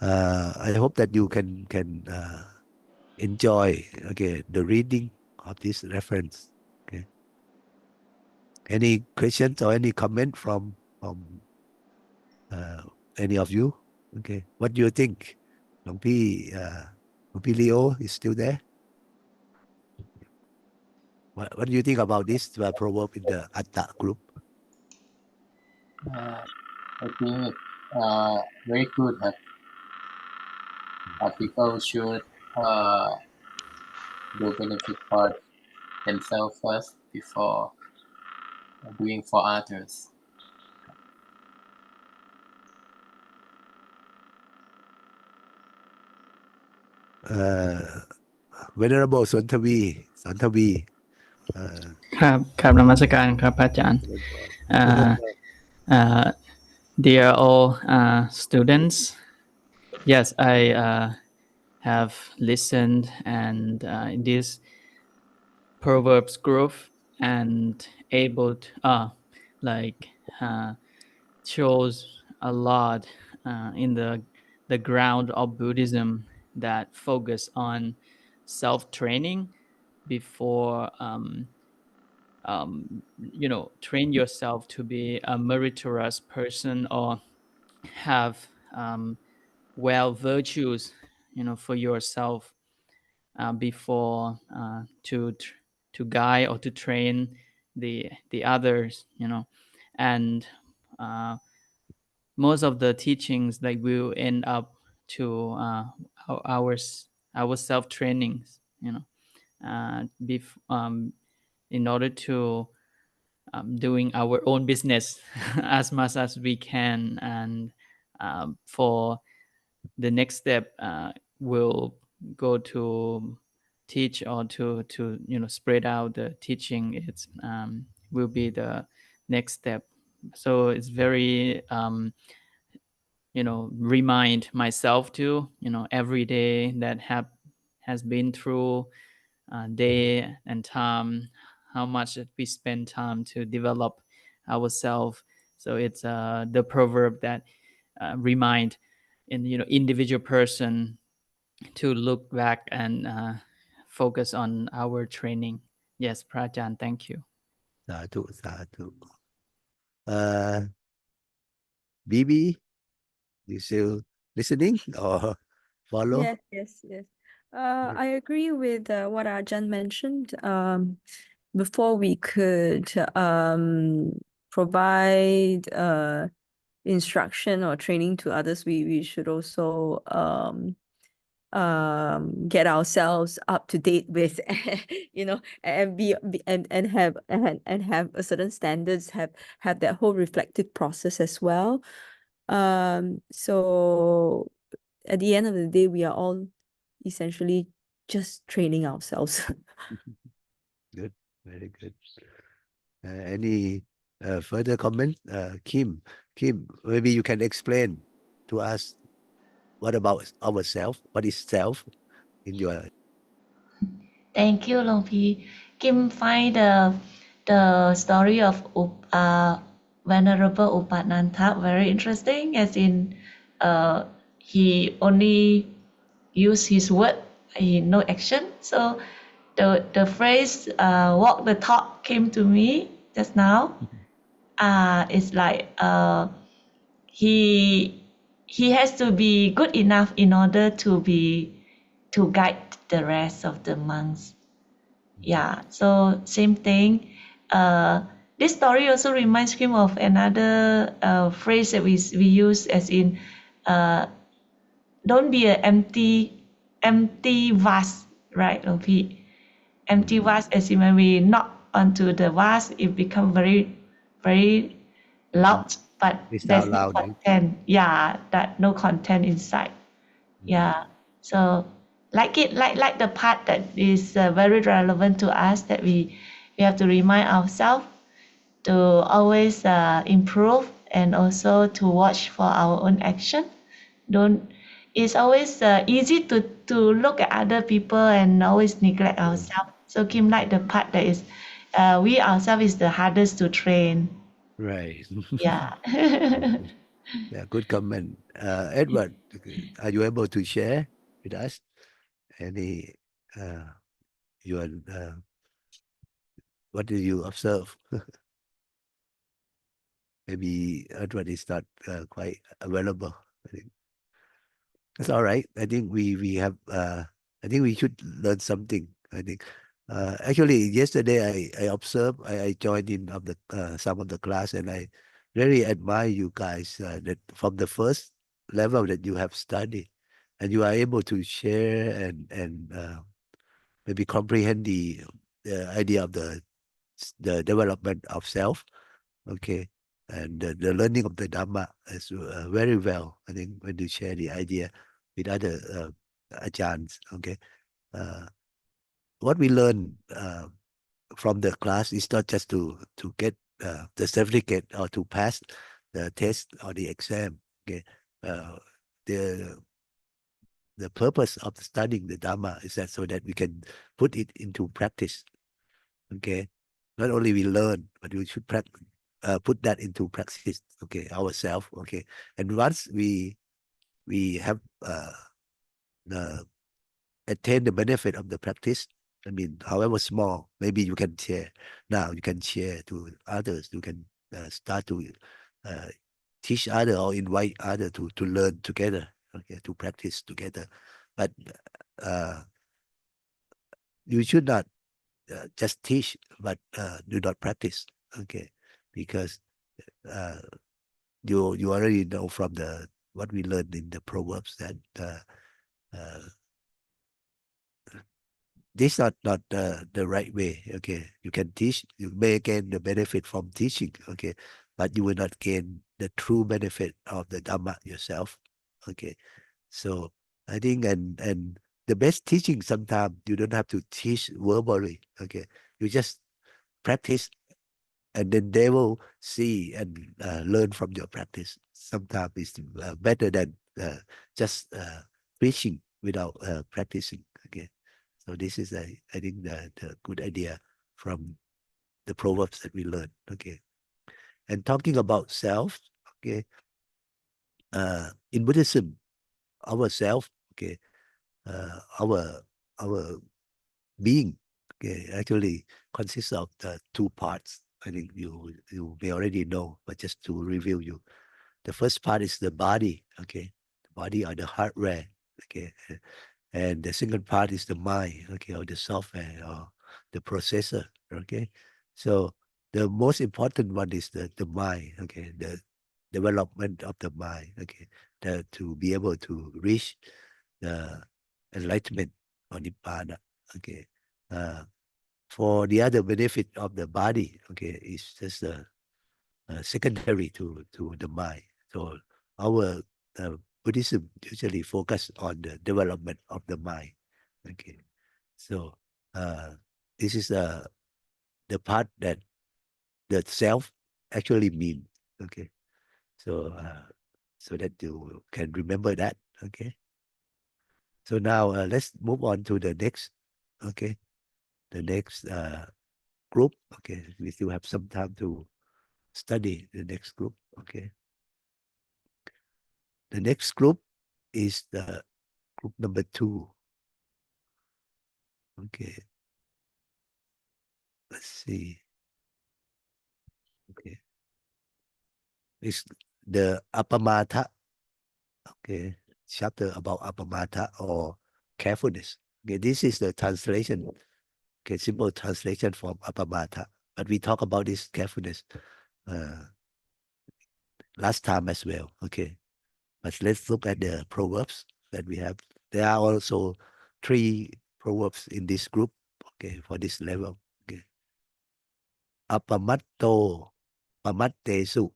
Speaker 1: I hope that you can enjoy the reading of this reference. Okay. Any questions or any comment from any of you? Okay. What do you think? Long P Leo is still there. What do you think about this proverb in the Atta group?
Speaker 3: I think very good. People should do benefit for themselves first before doing for others.
Speaker 1: Venerable Sontavi
Speaker 6: ครับครับนมัสการครับพระอาจารย์ dear all students, yes, I have listened and in this Proverbs group and able to shows a lot in the ground of Buddhism that focus on self-training before train yourself to be a meritorious person or have well virtues for yourself before to guide or to train the others, and most of the teachings like will end up to our self trainings, in order to doing our own business as much as we can, and for the next step will go to teach or to spread out the teaching. It's will be the next step. So it's very remind myself to every day that has been through day and time, how much we spend time to develop ourselves. So it's the proverb that remind individual person to look back and focus on our training. Yes, Prajan, thank you.
Speaker 1: Sadhu. Bibi, you still listening or follow?
Speaker 7: Yes. I agree with what Ajahn mentioned. Before we could provide instruction or training to others, we should also get ourselves up to date with and have a certain standards, have that whole reflective process as well. So at the end of the day, we are all essentially just training ourselves.
Speaker 1: Good, very good. Any further comment? Kim, maybe you can explain to us what about ourselves? What is self in your?
Speaker 2: Thank you, Long P. Kim find the story of Venerable Upananta very interesting, as in he only use his word, he no action. So the phrase walk the talk came to me just now. It's like he has to be good enough in order to guide the rest of the monks. Yeah, so same thing. This story also reminds me of another phrase that we use, as in don't be an empty vase, right, Lopi? Empty vase, as in when we knock onto the vase, it become very loud, but
Speaker 1: It's
Speaker 2: there's
Speaker 1: out
Speaker 2: no
Speaker 1: loud.
Speaker 2: content. Yeah, that no content inside. Yeah, so like the part that is very relevant to us, that we have to remind ourselves to always improve, and also to watch for our own action. Don't It's always easy to look at other people and always neglect ourselves. So Kim like the part that is we ourselves is the hardest to train.
Speaker 1: Right.
Speaker 2: Yeah.
Speaker 1: Yeah, good comment. Edward, are you able to share with us any your what did you observe? Maybe Edward is not quite available. I think that's all right. I think we have. I think we should learn something. I think. Actually, yesterday I observed. I joined in of the some of the class, and I really admire you guys that from the first level that you have studied, and you are able to share and maybe comprehend the idea of the development of self. Okay. And the learning of the Dhamma is very well, I think, when you share the idea with other ajahns. Okay. What we learn from the class is not just to get the certificate or to pass the test or the exam. Okay. The the purpose of studying the Dhamma is that so that we can put it into practice. Okay. Not only we learn, but we should put that into practice. Okay, ourselves. Okay, and once we have attain the benefit of the practice. I mean, however small, maybe you can share. Now you can share to others. You can start to uh, teach other or invite other to learn together. Okay, to practice together. But you should not just teach, but do not practice. Okay, because uh, you already know from the what we learned in the Proverbs that uh, this is not the right way. Okay, you can teach, you may gain the benefit from teaching. Okay, but you will not gain the true benefit of the Dhamma yourself. Okay, so I think and the best teaching sometimes you don't have to teach verbally. Okay, you just practice, and then they will see and learn from your practice. Sometimes it's better than just preaching without practicing. Okay, so this is I think the good idea from the proverbs that we learn. Okay, and talking about self. Okay, in Buddhism, our self. Okay, our being. Okay, actually consists of the two parts. I think you may already know, but just to review you. The first part is the body, okay? The body or the hardware, okay? And the second part is the mind, okay, or the software or the processor, okay? So the most important one is the mind, okay? The development of the mind, okay? To be able to reach the enlightenment or nibbana, okay? For the other benefit of the body, okay, is just secondary to the mind. So our Buddhism usually focus on the development of the mind. Okay, so this is the part that the self actually means. Okay, so so that you can remember that. Okay. So now let's move on to the next. Okay. The next group. Okay. We still have some time to study the next group. Okay. The next group is the group number 2. Okay. Let's see. Okay. It's the Apamata. Okay. Chapter about Apamata or carefulness. Okay. This is the translation. Okay. Simple translation from Apamata. But we talk about this carefulness last time as well. Okay. But let's look at the Proverbs that we have. There are also 3 Proverbs in this group. Okay. For this level. Okay. Apamatto, pamattesu,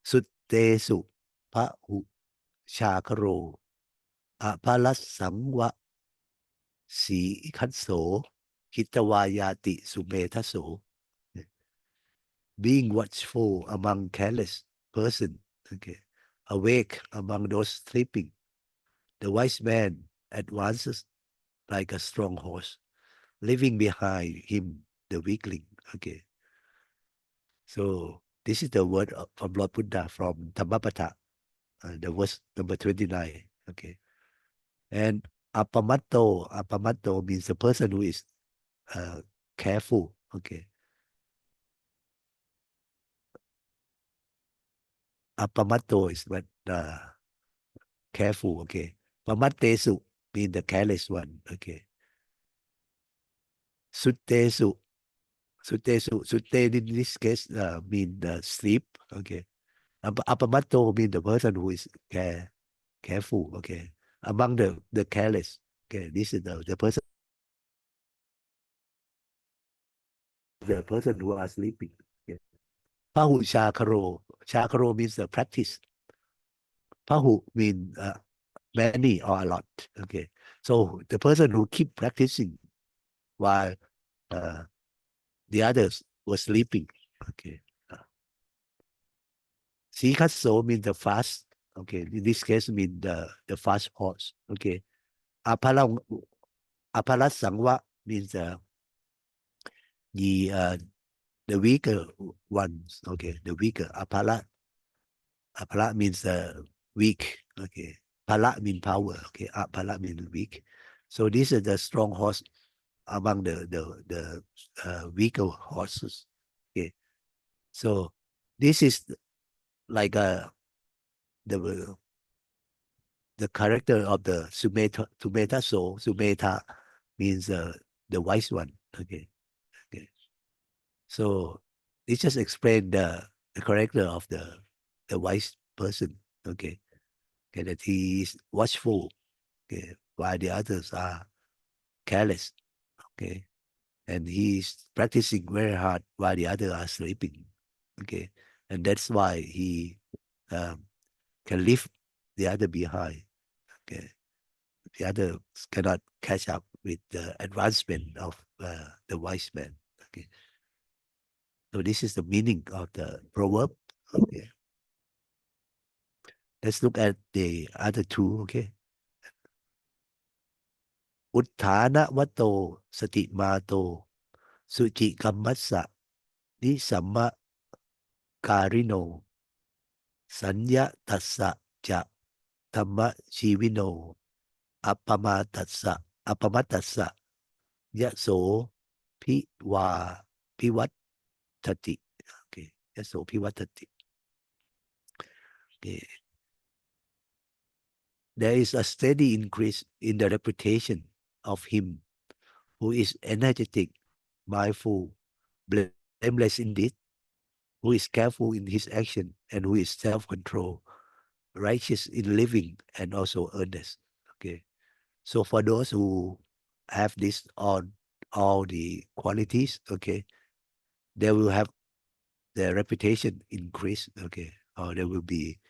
Speaker 1: suttesu, pahu, chakaro, apalassangwa, si kanso, hitawayati sumetaso. Being watchful among careless person, okay, awake among those sleeping. The wise man advances like a strong horse, leaving behind him the weakling. Okay. So this is the word from Lord Buddha from Dhammapata, the verse number 29. Okay. And apamato means the person who is careful. Okay. Apamato is what careful. Okay. Pamattesu means the careless one. Okay. Suttesu. Sutte in this case mean sleep. Okay. Apamato means the person who is careful. Okay. Among the careless. Okay. This is the person who are sleeping. Okay. Pahu chakaro. Chakaro means the practice. Pahu means many or a lot. Okay. So the person who keep practicing while the others were sleeping. Okay. Sikatso means the fast. Okay. In this case, mean the fast horse. Okay. Apala sangwa means the weaker ones. Okay. The weaker. Apala means weak. Okay. Pala means power. Okay. Apala means weak. So this is the strong horse among the weaker horses. Okay. So this is like the character of the Sumeta soul. Sumeta means the wise one. Okay. Okay. So it just explain the character of the wise person. Okay. Okay, that he is watchful. Okay, while the others are careless. Okay. And he is practicing very hard while the others are sleeping. Okay. And that's why he can leave the other behind. Okay. The others cannot catch up with the advancement of the wise man. Okay. So this is the meaning of the proverb. Okay. Let's look at the other 2. Okay. Utthana vato sati mato suci kammassa ni samma karino sanya tassa ja thamma chivino appamatassa yaso piwattati. Okay. Yaso piwattati. Okay. There is a steady increase in the reputation of him who is energetic, mindful, blameless indeed, who is careful in his action, and who is self-controlled, righteous in living, and also earnest. Okay. So for those who have this on all the qualities, okay, they will have their reputation increase. Okay. Or they will be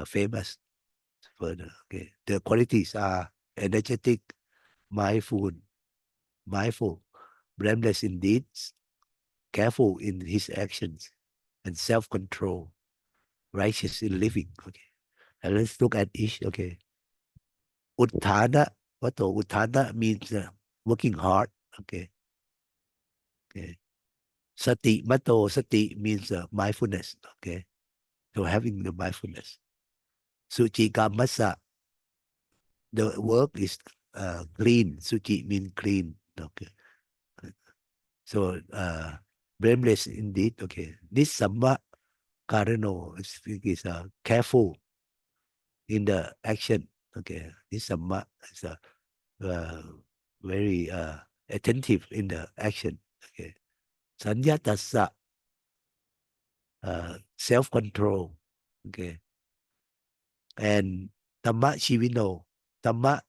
Speaker 1: famous further. Okay. The qualities are energetic, mindful, blameless in deeds, careful in his actions, and self-control, righteous in living. Okay. And let's look at each. Okay. Uttana, Vato Uttana means working hard. Okay. Okay. Sati Mato, Sati means mindfulness. Okay. So having the mindfulness. Suchi Kamasa, the work is clean. Suchi means clean. Okay. So blameless indeed. Okay. This Samma Karano is careful in the action. Okay. This Samma is very attentive in the action. Okay. Sanya Tassa, self-control. Okay. And Tamma Shivino. Tamma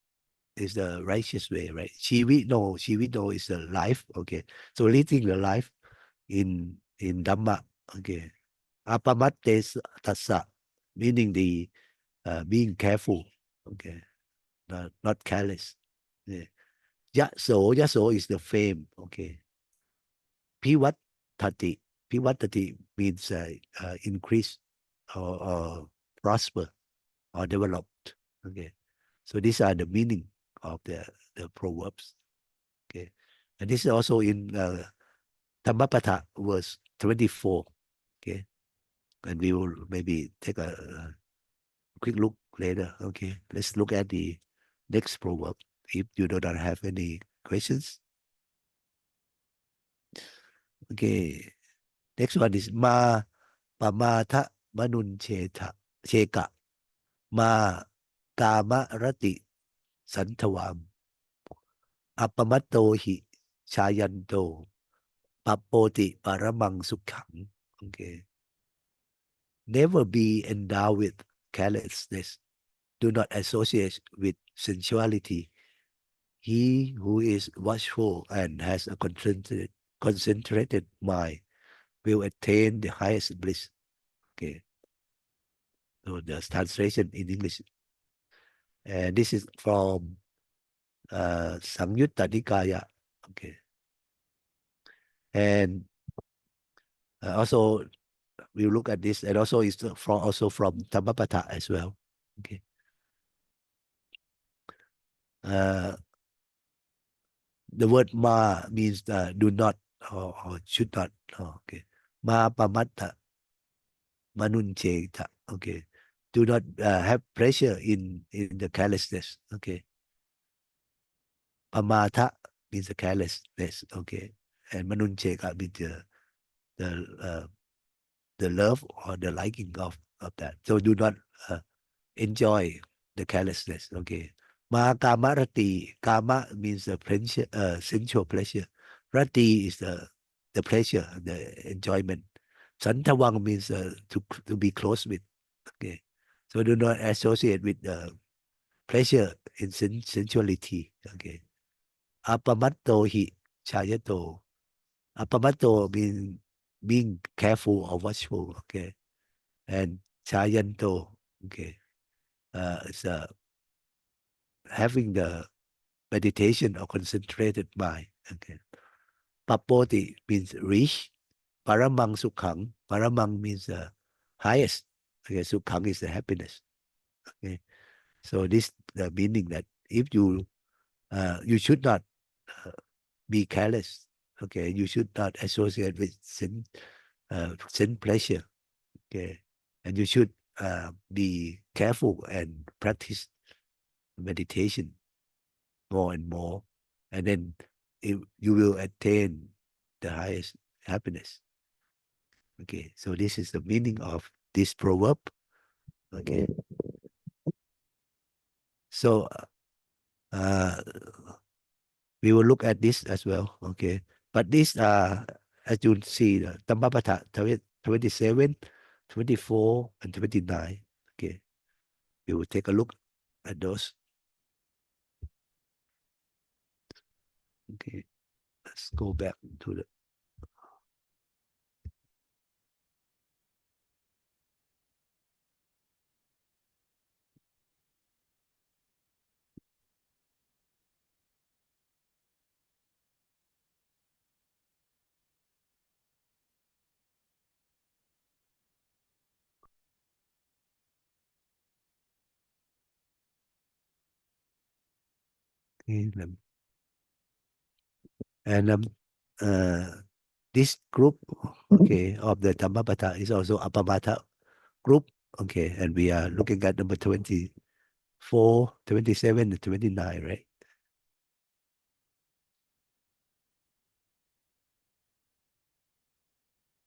Speaker 1: is the righteous way, right? Shivino is the life. Okay. So leading the life in Dhamma. Okay. Apamatte Tassa, meaning the being careful. Okay. Not careless. Yeah. Yaso is the fame. Okay. Pivattati. Pivattati means increase or prosper or developed. Okay. So these are the meaning of the proverbs. Okay. And this is also in Dhammapatha verse 24. Okay. And we will maybe take a quick look later. Okay. Let's look at the next proverb. If you do not have any questions. Okay. Next one is Ma Pamatha Manun Cheka Ma Kama Rati Santavam Apamato Hi Chayanto Papoti Paramang Sukhang. Okay. Never be endowed with carelessness. Do not associate with sensuality. He who is watchful and has a concentrated mind will attain the highest bliss. Okay. So the translation in English. And this is from Samyutta Nikaya. Okay. And also we'll look at this, and also it's from Dhammapatha as well. Okay. The word ma means do not or should not. Okay. Ma pamatta manuncheta. Okay. Do not have pleasure in the carelessness. Okay. Pamata means the carelessness. Okay. And manuncheka means the love or the liking of that. So do not enjoy the carelessness. Okay. Ma kama rati. Kama means the pleasure, sensual pleasure. Rati is the pleasure, the enjoyment. Santawang means to be close with. Okay. So do not associate with pleasure in sensuality. Okay. Apamatto hi chayato. Apamatto means being careful or watchful. Okay. And chayanto. Okay. It's having the meditation or concentrated mind. Okay. Papoti means reach. Paramang sukhang. Paramang means highest. Okay. Sukhang is the happiness. Okay. So this the meaning that if you should not be careless. Okay. You should not associate with sin pleasure. Okay. And you should be careful and practice meditation more and more, and then you will attain the highest happiness. Okay, so this is the meaning of this proverb. Okay, so we will look at this as well. Okay, but this as you see, the Dhammapatha 27, 24, and 29. Okay, we will take a look at those. Okay, let's go back to the And this group, okay, of the Dhammapata is also Appamata group, okay, and we are looking at number 24, 27, and 29, right?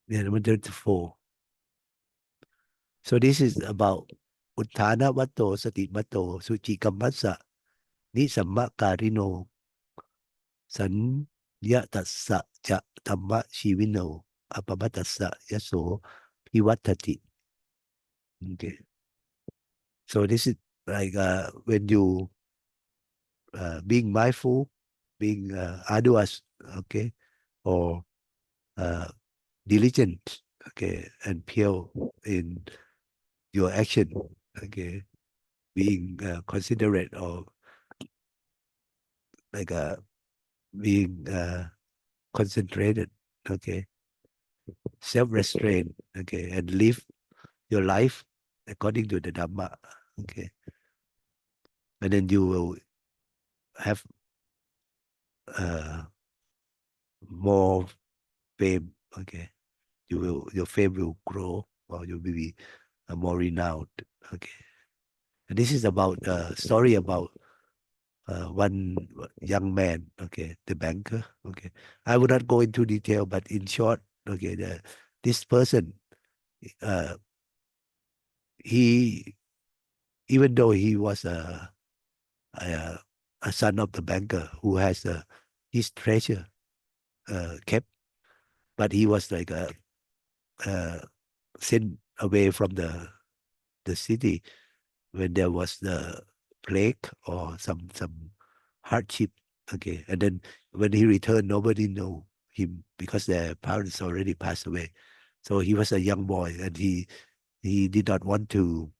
Speaker 1: Yeah, number 34. So this is about Uttana Vato, Sati Vato, Suchi Kammasa, Nisamma Karino, San Yatasa Ja Dhamma Shivino, Apamatasa Yaso, Pivatati. Okay. So this is like when you being mindful, being arduous, okay, or diligent, okay, and pure in your action, okay, being considerate or like being concentrated, okay, self-restraint, okay, and live your life according to the Dhamma, okay, and then you will have more fame, okay, your fame will grow, or you will be more renowned, okay. And this is about a story about one young man, okay, the banker, okay. I will not go into detail, but in short, okay, this person, he, even though he was a son of the banker who has his treasure kept, but he was like sent away from the city when there was the plague or some hardship. Okay, and then when he returned, nobody knew him because their parents already passed away. So he was a young boy, and he did not want to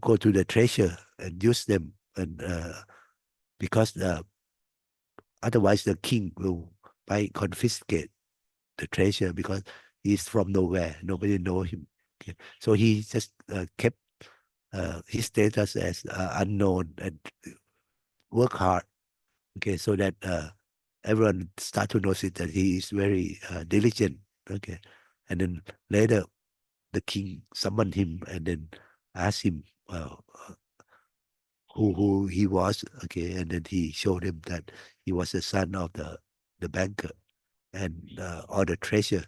Speaker 1: go to the treasure and use them, and because otherwise the king will might confiscate the treasure because he's from nowhere, nobody know him. Okay. So he just kept his status as unknown and work hard. Okay, so that everyone start to notice that he is very diligent. Okay, and then later the king summoned him and then asked him who he was. Okay, and then he showed him that he was the son of the banker, and all the treasure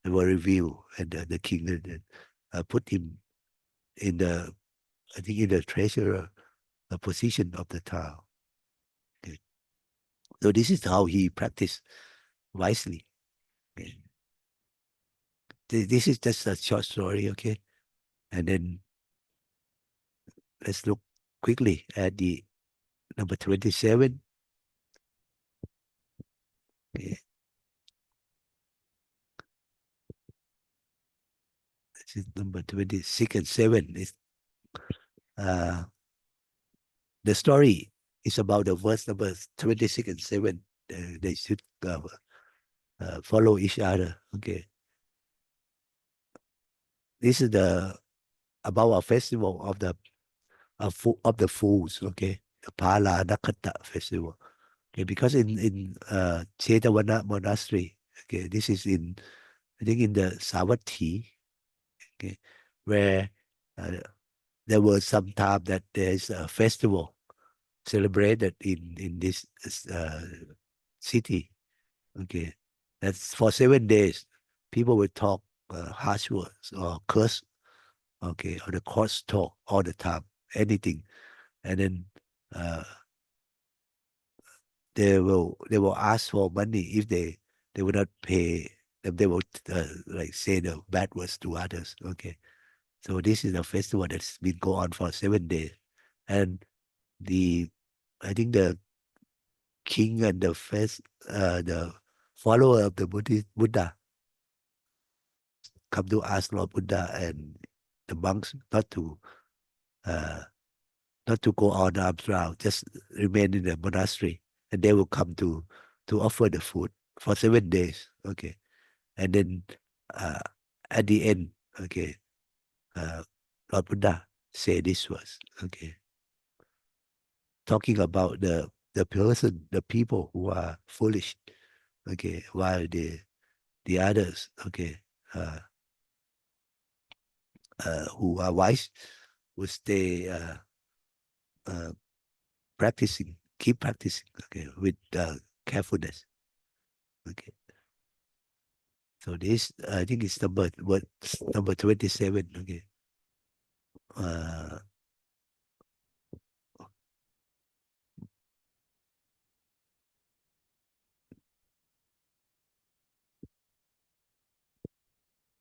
Speaker 1: were revealed, and the king then put him in the, I think, in the treasurer position of the town. Okay. So this is how he practiced wisely. Okay. This is just a short story, okay? And then let's look quickly at the number 27. Okay. This is number 26 and 7. Is the story is about the verse number 26 and 7. They should follow each other. Okay. This is about a festival of the fools. Okay, the Pala Nakata festival. Okay, because in Chetavana monastery. Okay, this is in, I think, in the Savatthi. Okay, where there was some time that there is a festival celebrated in this city. Okay, that's for 7 days. People will talk harsh words or curse. Okay, or the course talk all the time, anything, and then they will ask for money if they will not pay. They will like say the bad words to others. Okay, so this is a festival that's been go on for 7 days, and I think the king and the follower of the Buddha come to ask Lord Buddha and the monks uh, not to go on arms round, just remain in the monastery, and they will come to offer the food for 7 days. Okay, and then uh, at the end, okay, Lord Buddha say this was okay. talking about the person, the people who are foolish, okay, while the others, okay, who are wise, will stay practicing, keep practicing, okay, with carefulness, okay. So this, I think, is number 27, okay.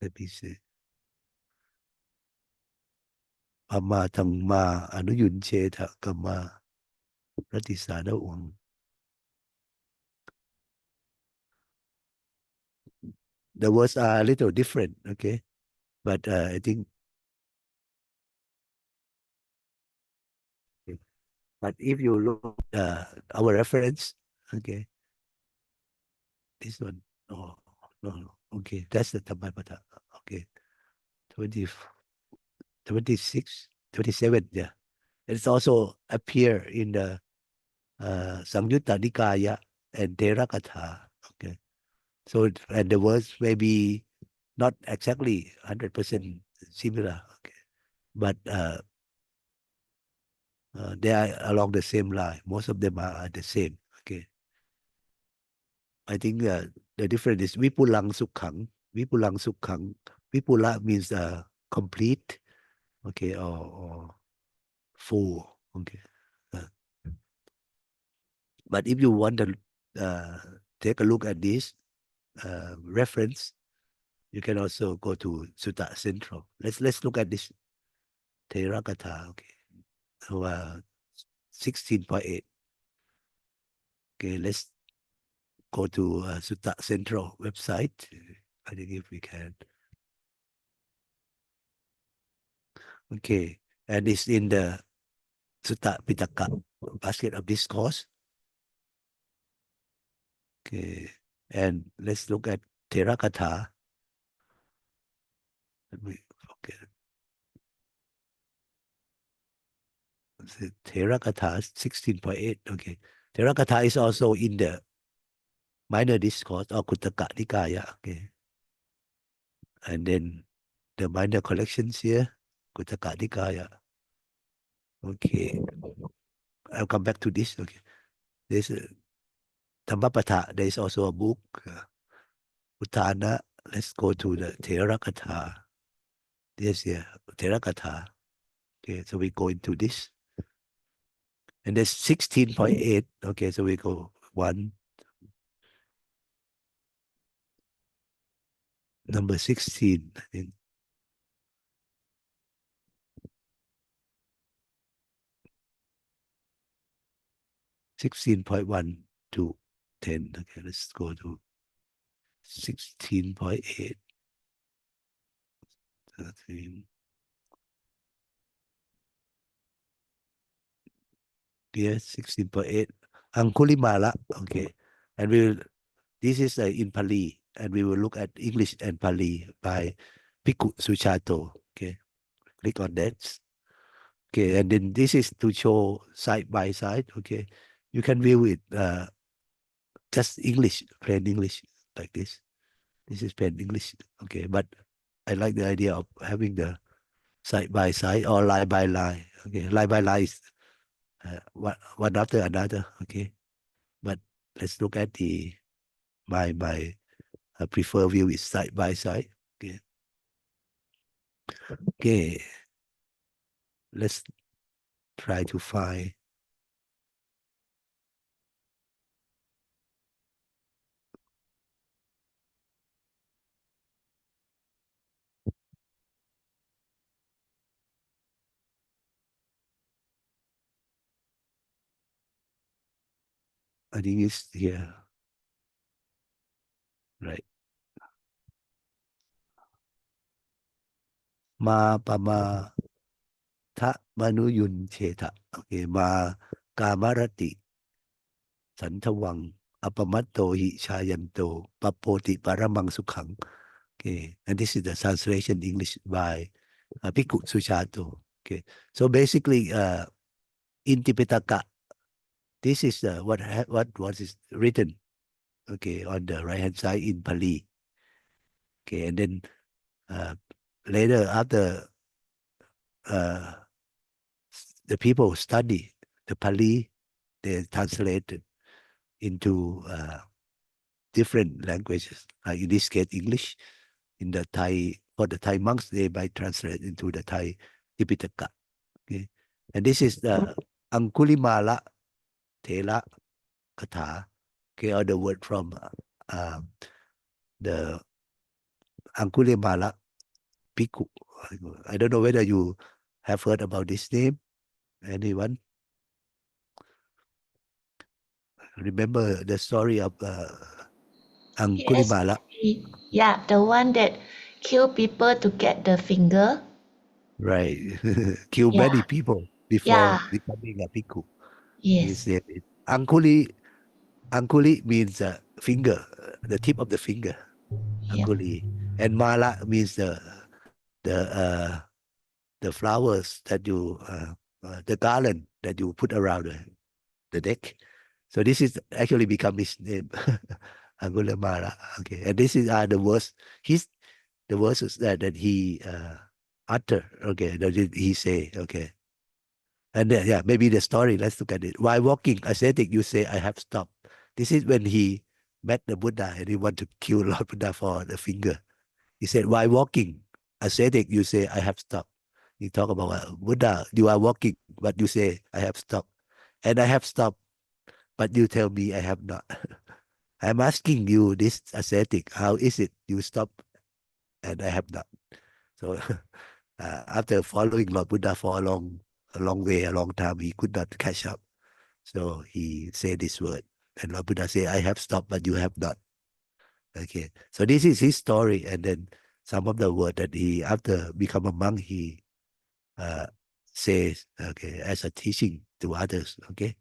Speaker 1: Let me see. พมาทังมาอนุยุนเชทะกมารัติสาดวง The words are a little different, okay, but I think, but if you look our reference, okay, this one, oh no, okay, that's the Dhammapada, okay, 26, 27, yeah. It's also appear in the Samyutta Nikaya and Therakatha, okay. So, and the words may be not exactly 100% similar, okay, but they are along the same line. Most of them are the same, okay. I think the difference is Vipulang Sukhang. Vipulang Sukhang. Vipula means complete, okay, or full, okay. But if you want to take a look at this reference, you can also go to Sutta Central. Let's look at this Therakatha, okay. So 16.8. Okay, let's go to Sutta Central website. I think if we can. Okay, and it's in the Sutta Pitaka basket of discourse. Okay, and let's look at Therakatha. Okay. Therakatha 16.8. Okay, Therakatha is also in the minor discourse or Kuttaka Nikaya. Okay, and then the minor collections here, Kuttaka Nikaya. Okay, I'll come back to this. Okay, there's a Dhammapada. There is also a book, Uttana. Let's go to the Therakatha. Yes, here, Therakatha. Okay, so we go into this. And there's 16.8. Okay, so we go 1. Number 16, I think. 16.1 to 10. Okay, let's go to 16.8. 13. Yes, 16.8. Angulimala. Okay. And this is in Pali, and we will look at English and Pali by Bhikkhu Suchato. Okay. Click on that. Okay, and then this is to show side by side. Okay. You can view it just English, plain English, like this. This is plain English. Okay, but I like the idea of having the side by side or line by line. Okay, line by line is one after another. Okay, but let's look at my preferred view is side by side. Okay, okay. Let's try to find. I think it's here. Right. Ma pama ta manu yun cheta. Okay, ma kamarati santawaং อปมัตโตหิชายันโตปปโปติปรมังสุขัง Okay, and this is the translation in English by Bhikkhu Suchato. Okay, so basically in Tipitaka, this is what is written, okay, on the right hand side in Pali. Okay, and then later after the people study the Pali, they translate it into different languages. Like in this case, English. In the Thai, for the Thai monks, they might translate into the Thai Tipitaka. Okay, and this is the Angulimala Thela Katha. Okay, or the word from the Angulimala Bhikkhu. I don't know whether you have heard about this name. Anyone remember the story of
Speaker 2: Yes,
Speaker 1: Angulimala?
Speaker 2: yeah, the one that kill people to get the finger.
Speaker 1: Right, kill
Speaker 2: Yeah,
Speaker 1: many people before
Speaker 2: yeah,
Speaker 1: becoming a bhikkhu. He
Speaker 2: yes,
Speaker 1: said it. Anguli means finger, the tip of the finger.
Speaker 2: yeah,
Speaker 1: Anguli, and mala means the uh, the flowers that you the garland that you put around the neck. So this is actually become his name, Angulimala. Okay, and this is the words. The verses that he utter. Okay, that he say. Okay, and then, yeah, maybe the story. Let's look at it. While walking ascetic, you say, "I have stopped." This is when he met the Buddha and he want to kill Lord Buddha for the finger. He said, "While walking ascetic, you say, I have stopped." You talk about Buddha. You are walking, but you say, "I have stopped," and I have stopped, but you tell me I have not. I'm asking you, this ascetic, how is it you stop and I have not? So after following Lord Buddha for a long way, a long time, he could not catch up. So he said this word. And Lord Buddha said, I have stopped, but you have not. Okay. So this is his story. And then some of the word that he, after become a monk, he says, okay, as a teaching to others. Okay.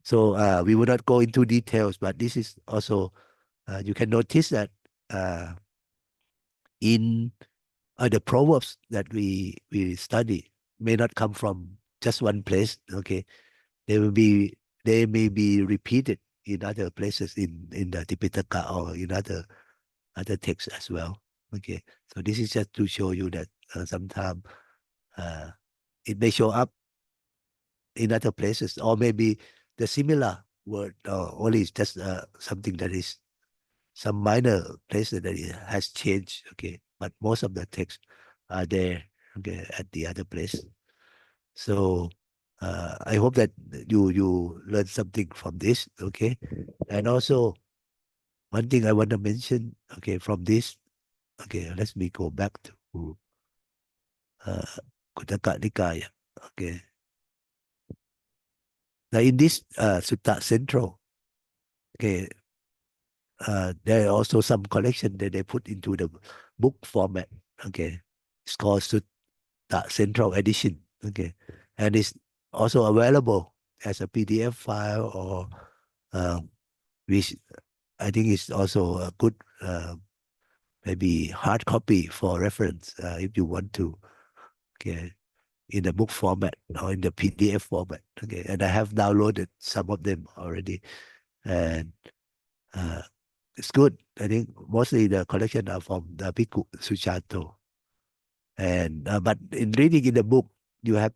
Speaker 1: So we will not go into details, but this is also, you can notice that in the proverbs that we study may not come from just one place. Okay, they may be repeated in other places in the Tipitaka or in other texts as well. Okay, so this is just to show you that sometimes it may show up in other places, or maybe the similar word only is just something that is some minor places that it has changed. Okay, but most of the texts are there. Okay, at the other place. So I hope that you learn something from this. Okay, and also one thing I want to mention. Okay, from this. Okay, let me go back to Kutaka Nikaya. Okay, now in this Sutta Central. Okay, there are also some collection that they put into the book format. Okay, it's called Sutta Central Edition. Okay, and it's also available as a PDF file, or which I think is also a good maybe hard copy for reference if you want to. Okay, in the book format or in the PDF format. Okay, and I have downloaded some of them already, and it's good. I think mostly the collection are from the Bhikkhu Suchato. And but in reading in the book, you have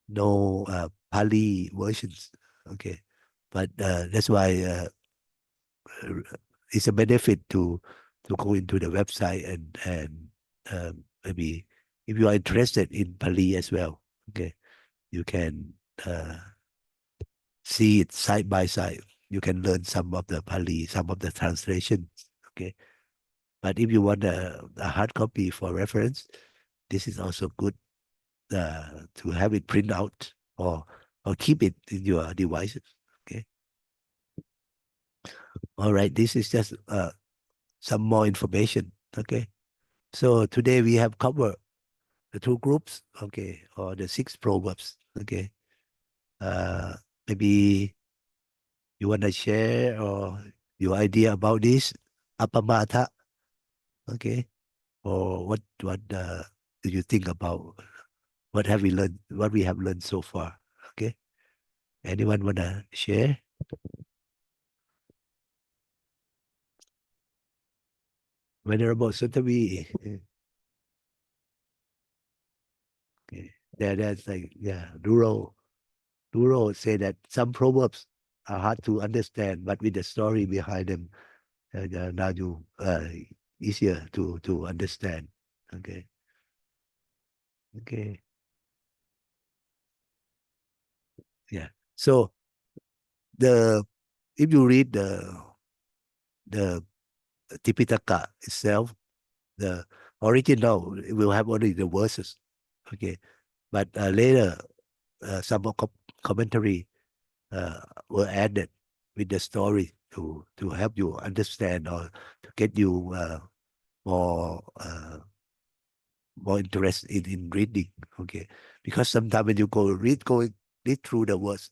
Speaker 1: no Pali versions. Okay, but that's why it's a benefit to go into the website and maybe if you are interested in Pali as well. Okay, you can see it side by side. You can learn some of the Pali, some of the translations. Okay, but if you want a hard copy for reference, this is also good to have it print out or keep it in your devices. Okay. All right. This is just some more information. Okay. So today we have covered the two groups. Okay, or the 6 proverbs. Okay. Maybe you want to share or your idea about this apamata. Okay. Or what do you think about what have we learned, what we have learned so far? Okay. Anyone wanna share? Venerable Sutavi. Okay. That's like, yeah, Duro say that some proverbs are hard to understand, but with the story behind them, now you easier to understand. Okay. Okay. Yeah. So if you read the Tipitaka itself, the original, it will have only the verses. Okay. But later, some commentary were added with the story to help you understand or to get you more more interest in reading. Okay, because sometimes when you read through the words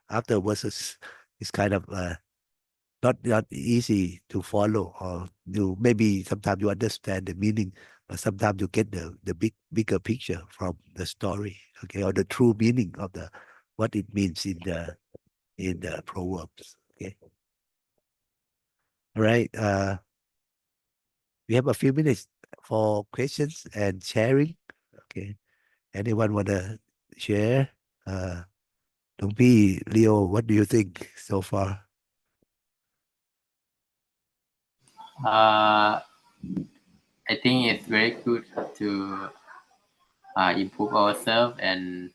Speaker 1: after verses, it's kind of not easy to follow, or you maybe sometimes you understand the meaning, but sometimes you get the bigger picture from the story. Okay, or the true meaning of the what it means in the proverbs. Okay, all right. We have a few minutes for questions and sharing. Okay. Anyone want to share? Don't be Leo. What do you think so far?
Speaker 3: I think it's very good to improve ourselves, and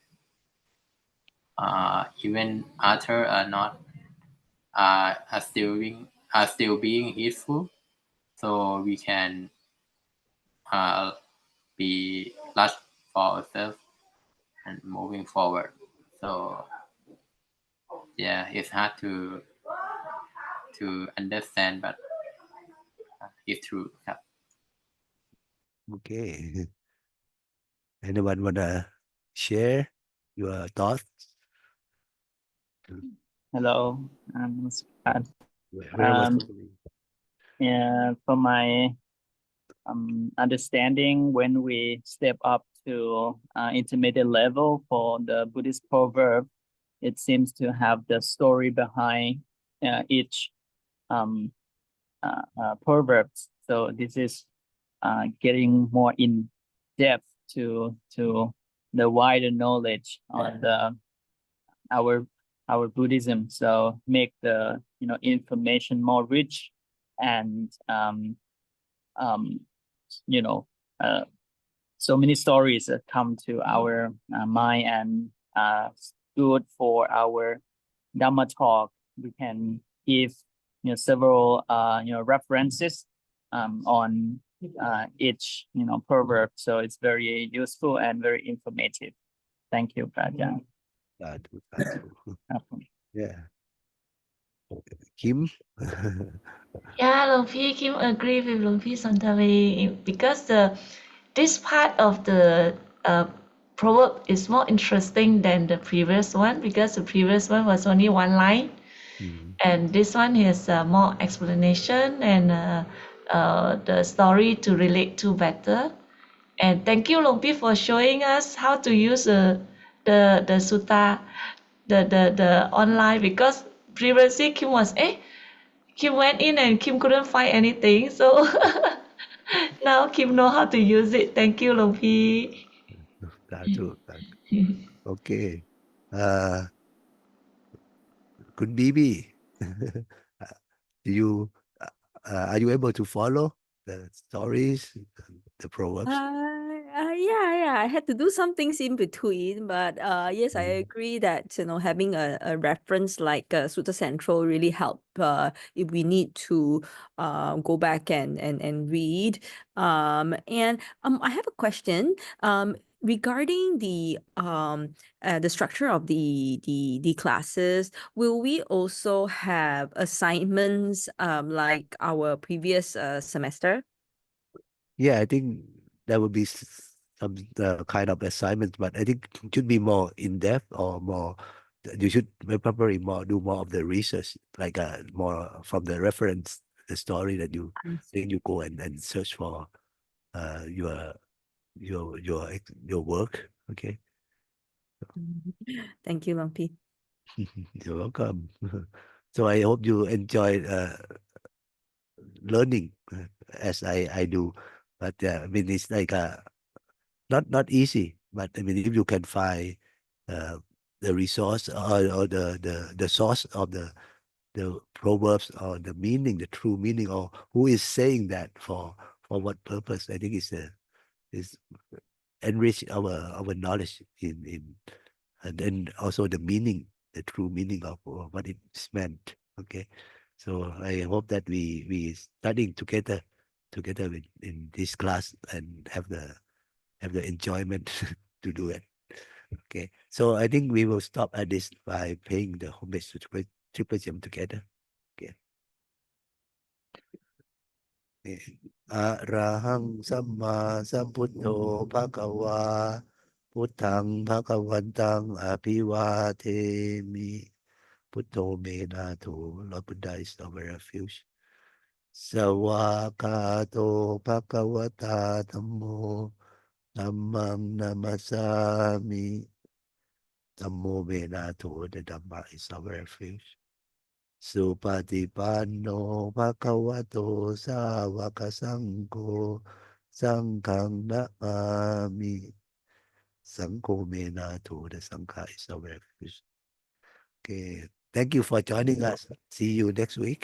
Speaker 3: even others are not are still being useful, so we can be large for ourselves and moving forward. So yeah, it's hard to understand, but it's true. Yeah.
Speaker 1: Okay. Anyone want to share your thoughts?
Speaker 6: Hello, Scott.
Speaker 1: Wherever
Speaker 6: Yeah, from my understanding, when we step up to intermediate level for the Buddhist proverb, it seems to have the story behind each proverbs. So this is getting more in depth to the wider knowledge on the our Buddhism. So make the information more rich, and you know so many stories that come to our mind, and good for our Dhamma talk. We can give several references on each proverb. So it's very useful and very informative. Thank you, Prajan.
Speaker 1: Yeah. Kim?
Speaker 2: Yeah, Long Phi Kim agree with Long Phi Sontavi because this part of the proverb is more interesting than the previous one, because the previous one was only one line, and this one has more explanation and the story to relate to better. And thank you, Long Pi, for showing us how to use the sutta, the online, because previously Kim went in and Kim couldn't find anything. So now Kim know how to use it. Thank you, Long Pi.
Speaker 1: Okay. Good BB. Do you are you able to follow the stories, the proverbs?
Speaker 7: Yeah, I had to do some things in between, but yes, I agree that having a reference like Sutta Central really help if we need to go back and read. And I have a question regarding the structure of the classes. Will we also have assignments like our previous semester?
Speaker 1: Yeah, I think that would be some kind of assignment, but I think it should be more in depth or more. You should probably do more of the research, like more from the reference, the story that you then you go and search for your your work. Okay.
Speaker 7: Thank you, Long Pi.
Speaker 1: You're welcome. So I hope you enjoy learning as I do. But I mean, it's like not easy. But I mean, if you can find uh, the resource or the source of the proverbs or the meaning, the true meaning, or who is saying that for what purpose, I think is enrich our knowledge in and then also the meaning, the true meaning of what it's meant. Okay, so I hope that we studying together in this class and have the enjoyment to do it. Okay, so I think we will stop at this by paying the homage to Triple Gem together. Okay. อะระหังสัมมาสัมพุทโธภะคะวาพุทธังภะคะวันตังอภิวาเทมิพุทโธเมนาโถ Lord Buddha is our refuge สวากาโตภะคะวตาธัมโมธัมมังนามัสสามิธัมโมเมนาโถ The Dhamma is our refuge สุปฏิปันโนภะคะวะโตสาวกสังโฆสังฆังนะมามิสังโฆเมนาโถ The Sangha is our refuge. Okay, thank you for joining us. See you next week.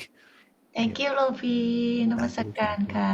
Speaker 2: Thank you หลวงพี่นมัสการค่ะ